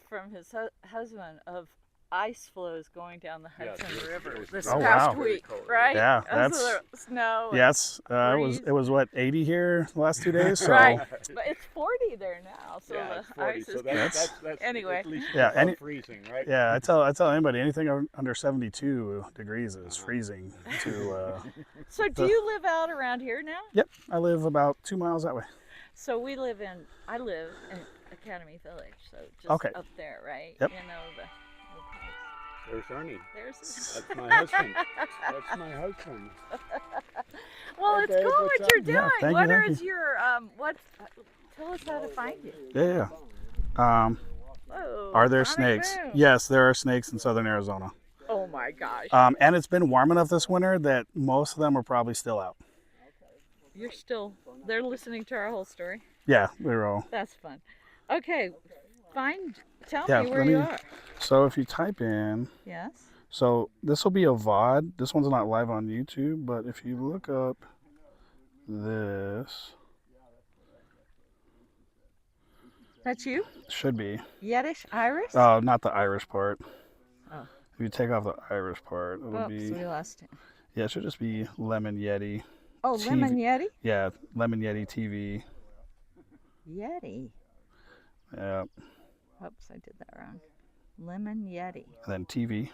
husband of ice flows going down the Hudson River this Oh, past wow. week, right? Yeah, That's that's snow. and yes. breeze. It was what 80 here the last 2 days. So Right, but it's 40 there now, so yeah, the it's 40, ice so is that's Anyway. at least Yeah, above freezing, right? yeah, I tell anybody anything under 72 degrees is freezing. So do you live out around here now? Yep, I live about 2 miles that way. So I live in Academy Village, so just Okay. up there, right? Yep. You know the There's Ernie. there's. That's my husband. That's my husband. Well, it's Okay, cool what's what you're up? doing. Yeah, thank What you. is your Tell us how to find you. Yeah. Whoa, Are there sonic snakes? boom. Yes, there are snakes in southern Arizona. Oh my gosh. And it's been warm enough this winter that most of them are probably still out. They're listening to our whole story. Yeah, they're all. That's fun. Okay, tell Yeah, me where let you me- are. So if you type in, Yes. so this will be a VOD. This one's not live on YouTube, but if you look up this, That's you? should be. Yiddish Irish? Oh, not the Irish part. Oh. If you take off the Irish part, it'll Oops, be. we lost it. Yeah, it should just be Lemon Yeti. Oh, TV. Lemon Yeti? Yeah, Lemon Yeti TV. Yeti. Yeah, Oops, I did that wrong. Lemon Yeti and then TV.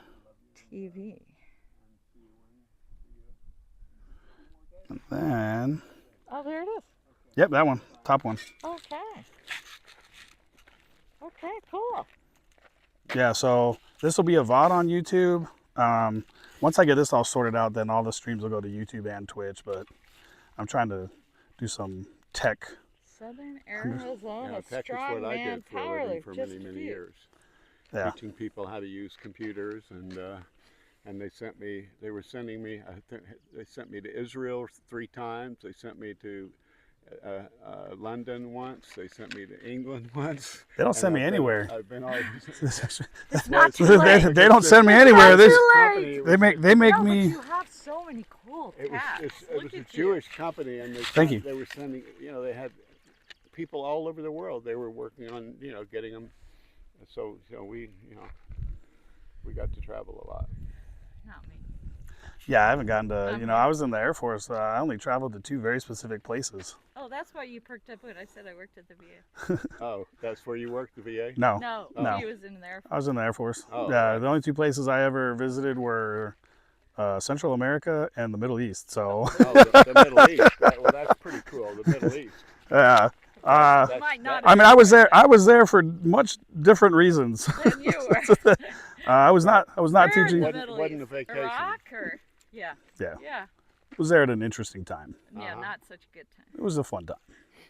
TV. And then, Oh, there it is. yep, that one, top one. Okay. Okay, cool. Yeah, so this will be a VOD on YouTube. Once I get this all sorted out, then all the streams will go to YouTube and Twitch, but I'm trying to do some tech. Southern Arizona Tech is strong what I man did for a power living lift, for just many, a many few. years. Yeah. Teaching people how to use computers, and they sent me. They were sending me. They sent me to Israel 3 times. They sent me to London once. They sent me to England once. They don't And send me anywhere. I've been all. It's not too they, late. they don't send me anywhere. not This, too late. company, it they was- make No, me. but you have so many cool It was, tasks. it Look was a at you. Jewish company, and Thank you. they were sending. They had people all over the world. They were working on, getting them. So we got to travel a lot. Not me. Yeah, I haven't gotten to. I was in the Air Force. I only traveled to 2 very specific places. Oh, that's why you perked up when I said I worked at the VA. Oh, that's where you worked, the VA? No. No, No. he was in the Air Force. I was in the Air Force. Oh, Yeah, right. the only two places I ever visited were Central America and the Middle East. So, Oh, the Middle East. Well, that's pretty cool. The Middle East. yeah. You might not I mean, I was there. I was there for much different reasons. Than you were. I was not. I was not Where in teaching. the Wasn't- Middle wasn't a East? vacation. Iraq or yeah. Yeah. Yeah. Was there at an interesting time. Yeah, Uh-huh. not such a good time. It was a fun time.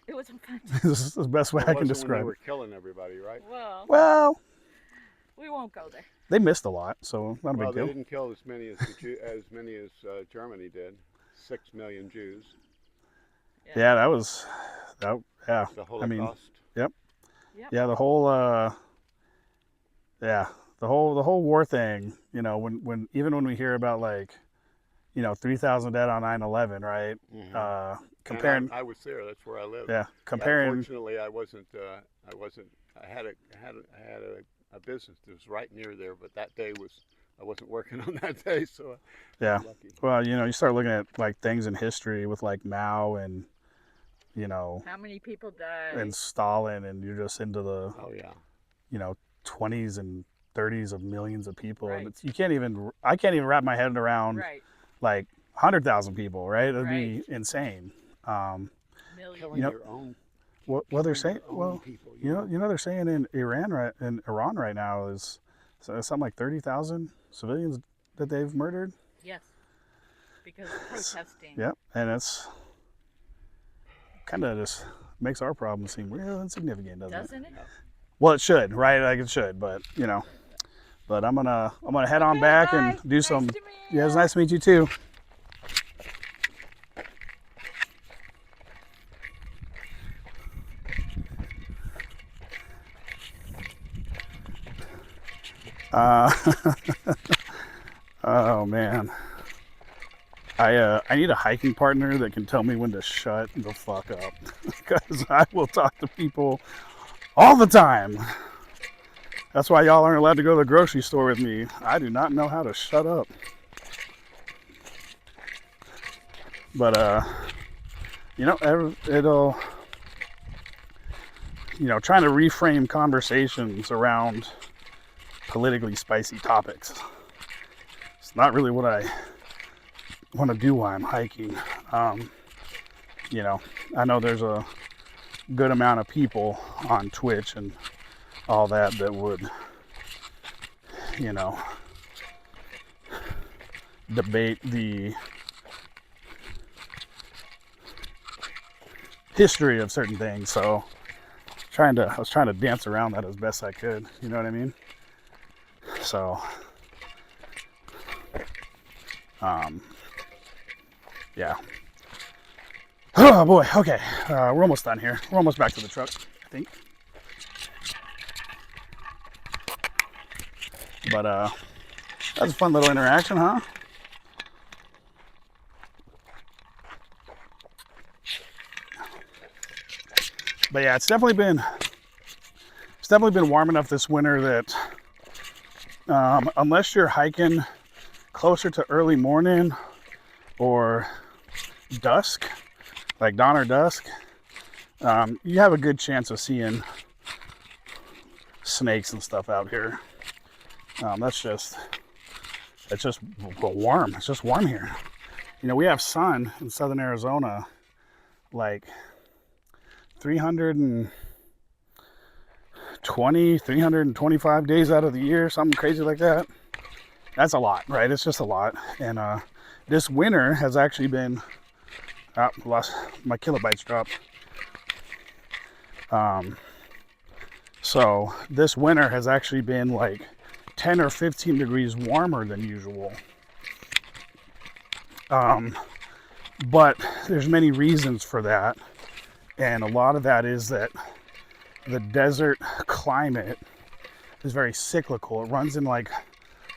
It was fun. This is the best way It I can wasn't when describe they were it. killing everybody, right? Well, Well, we won't go there. they missed a lot, so not a Well, big they deal. didn't kill as many as Germany did. 6 million Jews. Yeah, that was that. Yeah, The I mean, Holocaust. Yep. yeah, the whole yeah, the whole war thing. You know, when even when we hear about like, 3,000 dead on 9/11, right? Mhm. Comparing, And I was there. That's where I lived. yeah, comparing. Unfortunately, I wasn't. I had a business that was right near there, but that day I wasn't working on that day, so I Yeah. was lucky. Well, you start looking at like things in history with like Mao and How many people died? and Stalin, and you're just into the Oh yeah. 20s and 30s of millions of people, Right. and I can't even wrap my head around Right. like 100,000 people, right? It'd Right. be insane. Million. Killing You know, your own. What they're killing saying? your own Well, people, they're saying in Iran right now is something like 30,000 civilians that they've murdered. Yes. Because of protesting. Yep, and it's kind of just makes our problem seem real insignificant, doesn't it? Doesn't it? Well, it should, right? Like it should, but But I'm gonna head on Okay, back bye. and do Nice some. to meet Yeah, it was ya. nice to meet you too. Oh man, I need a hiking partner that can tell me when to shut the fuck up, because I will talk to people all the time. That's why y'all aren't allowed to go to the grocery store with me. I do not know how to shut up. But it'll trying to reframe conversations around politically spicy topics. It's not really what I want to do while I'm hiking. I know there's a good amount of people on Twitch and all that would, debate the history of certain things. So I was trying to dance around that as best I could. You know what I mean? So, yeah. Oh boy. Okay, we're almost done here. We're almost back to the truck, I think. But that's a fun little interaction, huh? But yeah, it's definitely been warm enough this winter that unless you're hiking closer to early morning or dusk, like dawn or dusk, you have a good chance of seeing snakes and stuff out here. It's just warm. It's just warm here. We have sun in southern Arizona, like 325 days out of the year, something crazy like that. That's a lot, right? It's just a lot. And this winter has actually been, lost my kilobytes dropped. So this winter has actually been like 10 or 15 degrees warmer than usual. But there's many reasons for that. And a lot of that is that the desert climate is very cyclical. It runs in like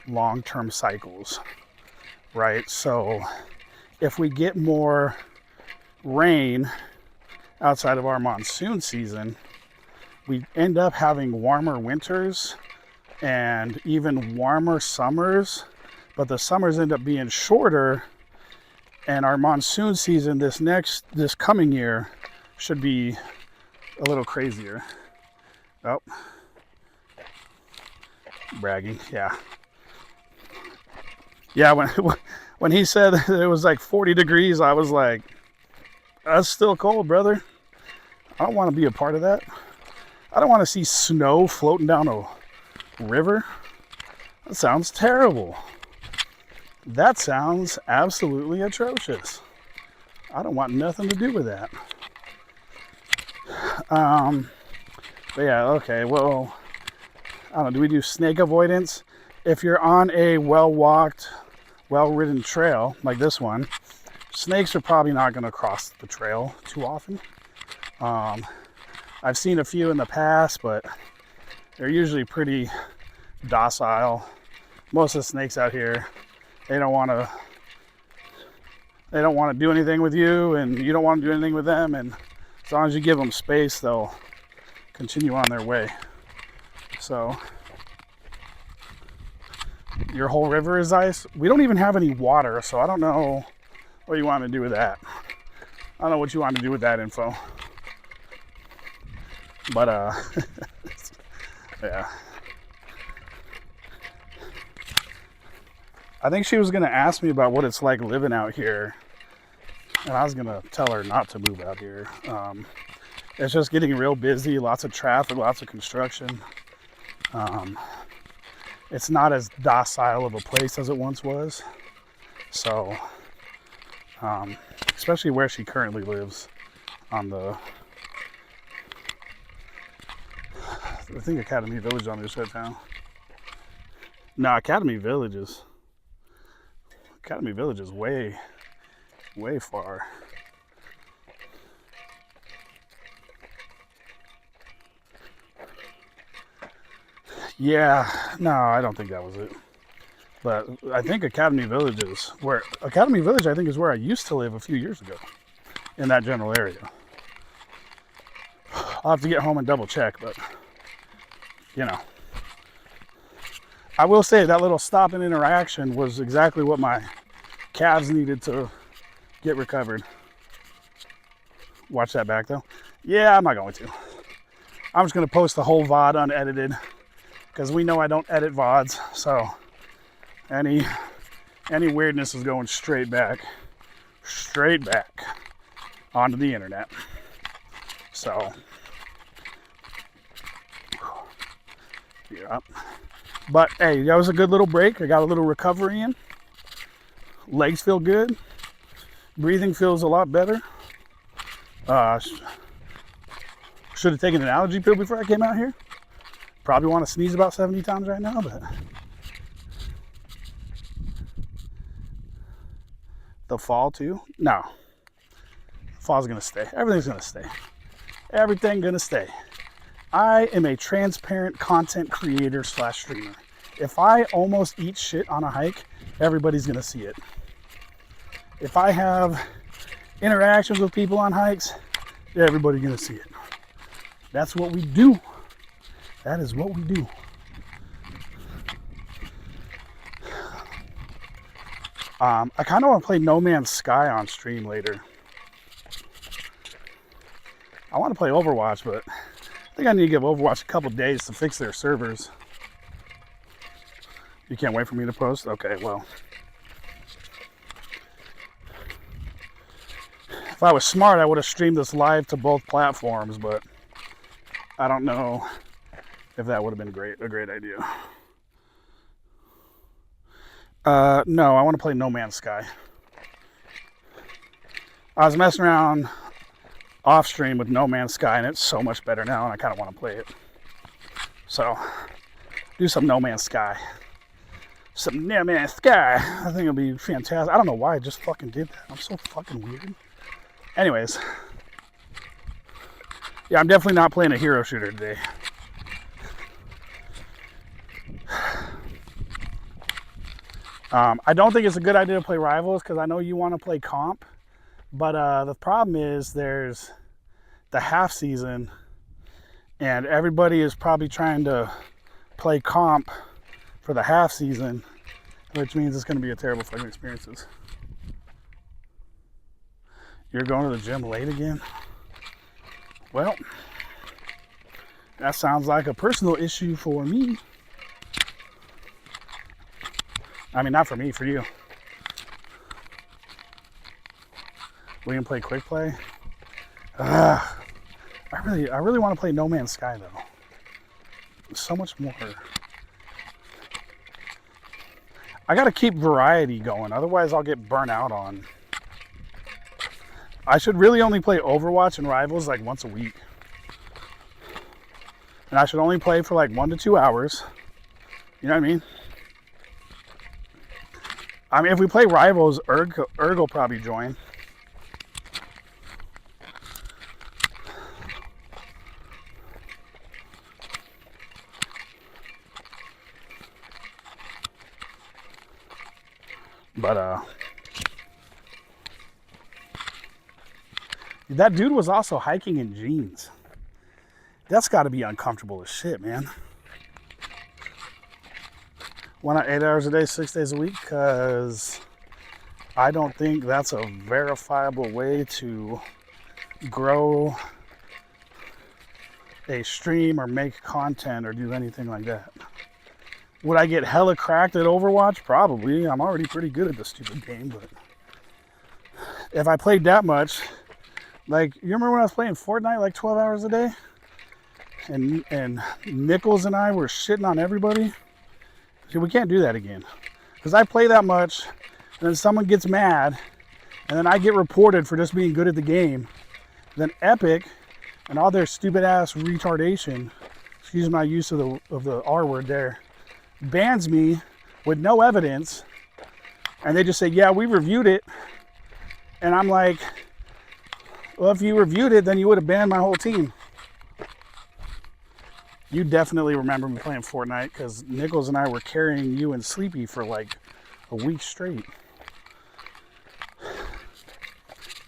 long-term cycles, right? So if we get more rain outside of our monsoon season, we end up having warmer winters and even warmer summers, but the summers end up being shorter, and our monsoon season this coming year should be a little crazier. Oh, bragging, yeah. Yeah, when he said it was like 40 degrees, I was like, that's still cold, brother. I don't want to be a part of that. I don't want to see snow floating down a river. That sounds terrible. That sounds absolutely atrocious. I don't want nothing to do with that. But yeah, okay, well, I don't know, do we do snake avoidance? If you're on a well-walked, well-ridden trail, like this one, snakes are probably not going to cross the trail too often. I've seen a few in the past, but they're usually pretty docile. Most of the snakes out here, they don't want to do anything with you, and you don't want to do anything with them, and as long as you give them space, they'll continue on their way. So your whole river is ice. We don't even have any water, so I don't know what you want to do with that. I don't know what you want to do with that info. But yeah. I think she was gonna ask me about what it's like living out here, and I was gonna tell her not to move out here. It's just getting real busy, lots of traffic, lots of construction. It's not as docile of a place as it once was. So, especially where she currently lives on the, I think Academy Village on this side of town. No, Academy Village is way, way far. Yeah, no, I don't think that was it. But I think Academy Village is where I used to live a few years ago, in that general area. I'll have to get home and double check, but you know. I will say that little stop and interaction was exactly what my calves needed to get recovered. Watch that back though. Yeah, I'm not going to. I'm just going to post the whole VOD unedited, because we know I don't edit VODs, so any weirdness is going straight back onto the internet. So, yeah. But hey, that was a good little break. I got a little recovery in. Legs feel good. Breathing feels a lot better. Should have taken an allergy pill before I came out here. Probably want to sneeze about 70 times right now, but the fall too? No. Fall's gonna stay. Everything's gonna stay. Everything gonna stay. I am a transparent content creator / streamer. If I almost eat shit on a hike, everybody's gonna see it. If I have interactions with people on hikes, everybody's gonna see it. That's what we do. That is what we do. I kind of want to play No Man's Sky on stream later. I want to play Overwatch, but I think I need to give Overwatch a couple days to fix their servers. You can't wait for me to post? Okay, well. If I was smart, I would have streamed this live to both platforms, but I don't know if that would have been a great idea. No, I want to play No Man's Sky. I was messing around off stream with No Man's Sky, and it's so much better now, and I kind of want to play it. So, do some No Man's Sky. Some No Man's Sky. I think it'll be fantastic. I don't know why I just fucking did that. I'm so fucking weird. Anyways. Yeah, I'm definitely not playing a hero shooter today. I don't think it's a good idea to play Rivals, because I know you want to play comp. But the problem is there's the half season, and everybody is probably trying to play comp for the half season, which means it's going to be a terrible fucking experience. You're going to the gym late again? Well, that sounds like a personal issue for me. I mean, not for me, for you. We can play quick play. I really want to play No Man's Sky though. So much more. I gotta keep variety going, otherwise I'll get burnt out on. I should really only play Overwatch and Rivals like once a week. And I should only play for like 1 to 2 hours. You know what I mean? I mean, if we play Rivals, Erg will probably join. But, that dude was also hiking in jeans. That's got to be uncomfortable as shit, man. Why not 8 hours a day, 6 days a week? Because I don't think that's a verifiable way to grow a stream or make content or do anything like that. Would I get hella cracked at Overwatch? Probably. I'm already pretty good at this stupid game, but if I played that much, like, you remember when I was playing Fortnite like 12 hours a day? And Nichols and I were shitting on everybody? See, we can't do that again. Because I play that much, and then someone gets mad, and then I get reported for just being good at the game. Then Epic and all their stupid ass retardation, excuse my use of the R word there, bans me with no evidence, and they just say, yeah, we reviewed it. And I'm like, well, if you reviewed it, then you would have banned my whole team. You definitely remember me playing Fortnite because Nichols and I were carrying you and Sleepy for like a week straight.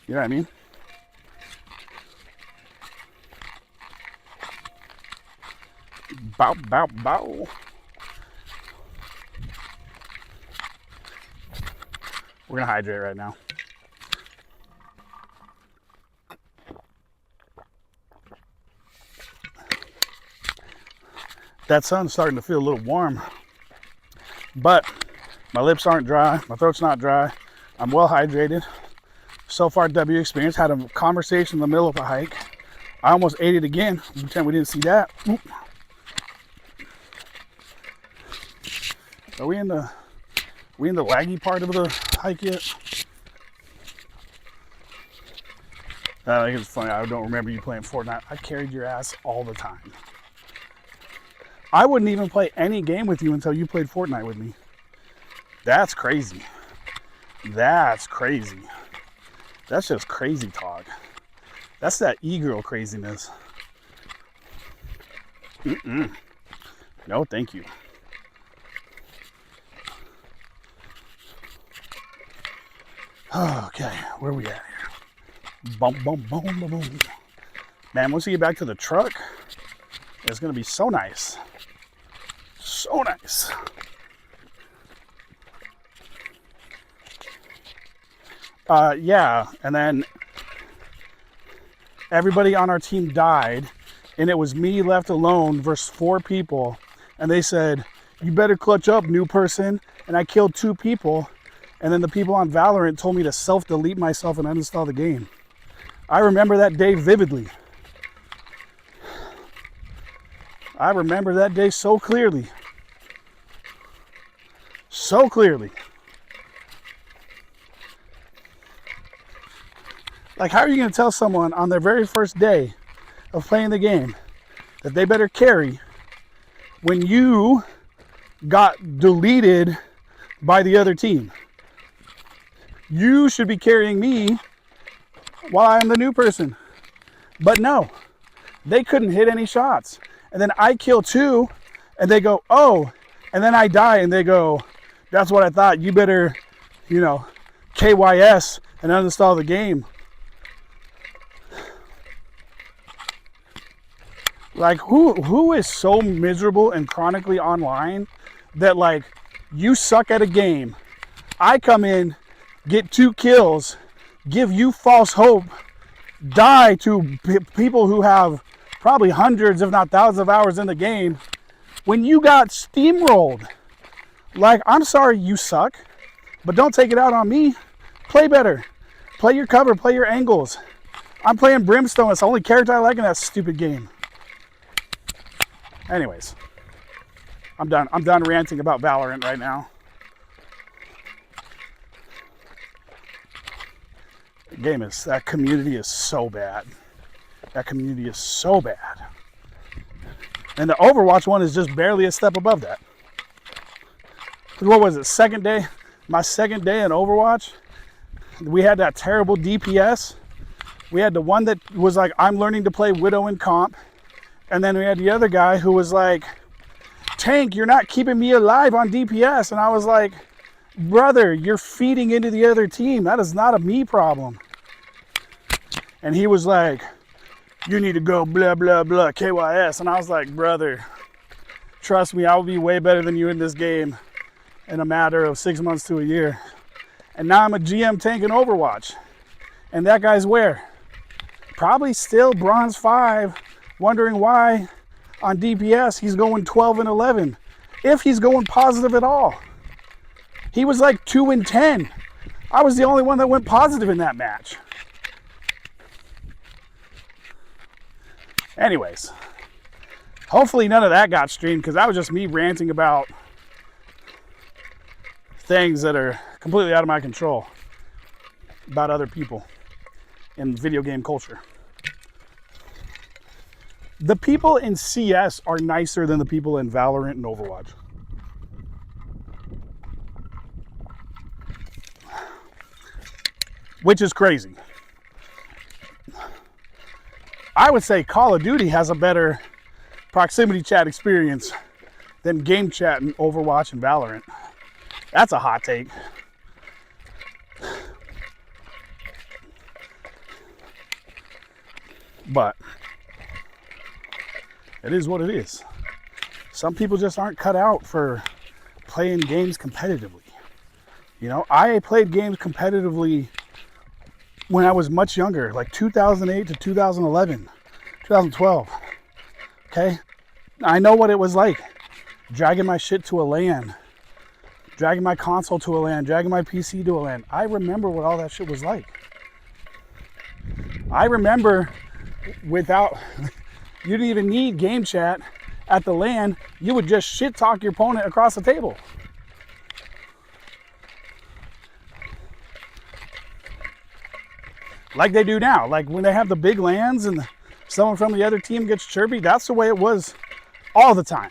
You know what I mean? Bow, bow, bow. We're gonna hydrate right now. That sun's starting to feel a little warm, but my lips aren't dry, my throat's not dry. I'm well hydrated. So far, W experience. Had a conversation in the middle of a hike. I almost ate it again. Pretend we didn't see that. Oop. Are we in the laggy part of the hike yet? I think it's funny. I don't remember you playing Fortnite. I carried your ass all the time. I wouldn't even play any game with you until you played Fortnite with me. That's crazy. That's crazy. That's just crazy talk. That's that e-girl craziness. No, thank you. Okay, where are we at here? Boom, boom, boom, boom, boom. Man, once we get back to the truck, it's gonna be so nice. So nice. Yeah, and then everybody on our team died, and it was me left alone versus 4 people, and they said, you better clutch up, new person, and I killed 2 people, and then the people on Valorant told me to self-delete myself and uninstall the game. I remember that day vividly. I remember that day so clearly. So clearly. Like, how are you going to tell someone on their very first day of playing the game that they better carry when you got deleted by the other team? You should be carrying me while I'm the new person. But no, they couldn't hit any shots. And then I kill 2, and they go, oh, and then I die, and they go, that's what I thought. You better, KYS and uninstall the game. Like, who is so miserable and chronically online that, like, you suck at a game, I come in, get 2 kills, give you false hope, die to people who have probably hundreds, if not thousands of hours in the game when you got steamrolled. Like, I'm sorry you suck, but don't take it out on me. Play better. Play your cover, play your angles. I'm playing Brimstone. It's the only character I like in that stupid game. Anyways, I'm done. I'm done ranting about Valorant right now. The game is, that community is so bad. That community is so bad. And the Overwatch one is just barely a step above that. What was it, second day? My second day in Overwatch, we had that terrible DPS. We had the one that was like, I'm learning to play Widow in comp. And then we had the other guy who was like, Tank, you're not keeping me alive on DPS. And I was like, brother, you're feeding into the other team. That is not a me problem. And he was like, you need to go blah, blah, blah, KYS. And I was like, brother, trust me, I will be way better than you in this game in a matter of 6 months to a year. And now I'm a GM tank in Overwatch. And that guy's where? Probably still bronze 5, wondering why on DPS he's going 12 and 11. If he's going positive at all. He was like 2 and 10. I was the only one that went positive in that match. Anyways, hopefully none of that got streamed because that was just me ranting about things that are completely out of my control about other people in video game culture. The people in CS are nicer than the people in Valorant and Overwatch. Which is crazy. I would say Call of Duty has a better proximity chat experience than game chat in Overwatch and Valorant. That's a hot take. But it is what it is. Some people just aren't cut out for playing games competitively. You know, I played games competitively when I was much younger, like 2008 to 2011, 2012. Okay? I know what it was like. Dragging my shit to a LAN. Dragging my console to a LAN. Dragging my PC to a LAN. I remember what all that shit was like. I remember without... You didn't even need game chat at the LAN. You would just shit talk your opponent across the table. Like they do now. Like when they have the big LANs and someone from the other team gets chirpy, that's the way it was all the time.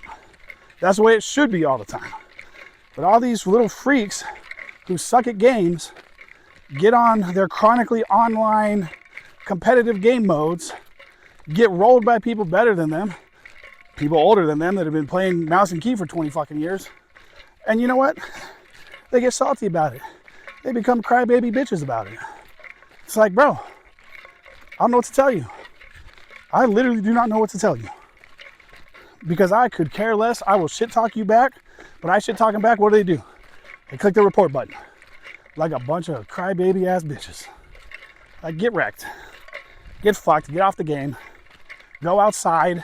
That's the way it should be all the time. But all these little freaks who suck at games get on their chronically online competitive game modes, get rolled by people better than them, people older than them that have been playing mouse and key for 20 fucking years. And you know what? They get salty about it. They become crybaby bitches about it. It's like, bro, I don't know what to tell you. I literally do not know what to tell you. Because I could care less. I will shit talk you back. But I shit talking back, what do? They click the report button. Like a bunch of crybaby ass bitches. Like, get wrecked. Get fucked. Get off the game. Go outside.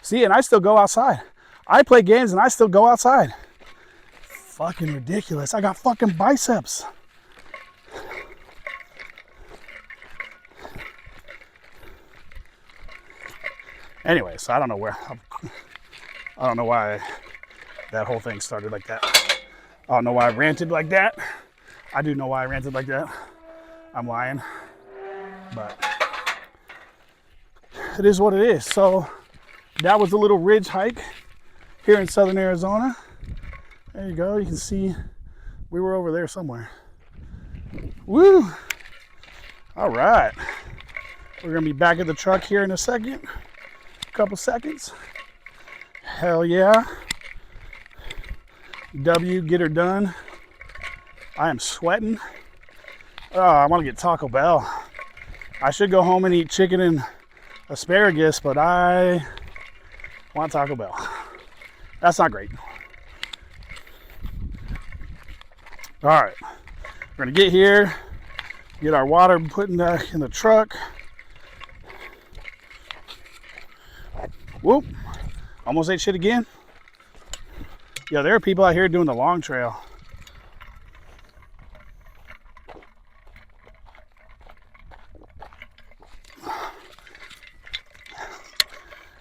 See, and I still go outside. I play games and I still go outside. Fucking ridiculous. I got fucking biceps. Anyway, so I don't know why that whole thing started like that. I don't know why I ranted like that. I do know why I ranted like that. I'm lying. But it is what it is. So that was a little ridge hike here in southern Arizona. There you go. You can see we were over there somewhere. Woo! All right. We're going to be back at the truck here in a second. Couple seconds. Hell yeah. W, get her done. I am sweating. Oh, I want to get Taco Bell. I should go home and eat chicken and asparagus, but I want Taco Bell. That's not great. All right. We're going to get here, get our water put in the truck, Whoop. Almost ate shit again. Yeah, there are people out here doing the long trail.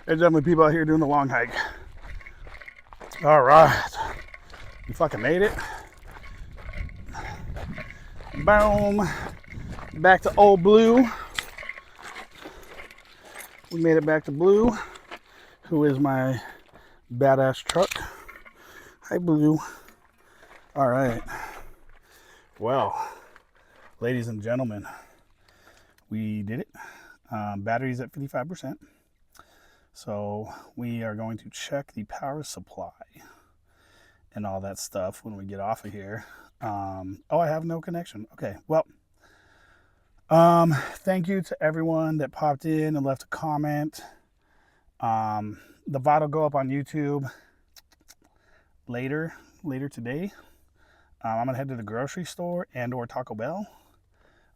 There's definitely people out here doing the long hike. All right. You fucking made it. Boom. Back to old Blue. We made it back to Blue, who is my badass truck. Hi, Blue. All right. Well, ladies and gentlemen, we did it. Battery's at 55%. So we are going to check the power supply and all that stuff when we get off of here. Oh, I have no connection. Okay, well, thank you to everyone that popped in and left a comment. The VOD will go up on YouTube later today. I'm gonna head to the grocery store and or Taco Bell.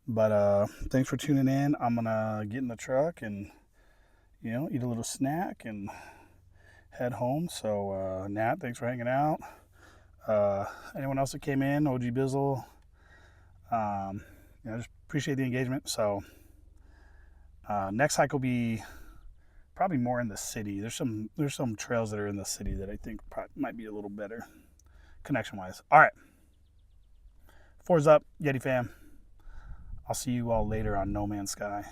But thanks for tuning in. I'm gonna get in the truck and eat a little snack and head home. So Nat, thanks for hanging out. Anyone else that came in, OG Bizzle, just appreciate the engagement. So next hike will be probably more in the city. There's some trails that are in the city that I think might be a little better connection wise. All right, 4's up, Yeti fam. I'll see you all later on No Man's Sky.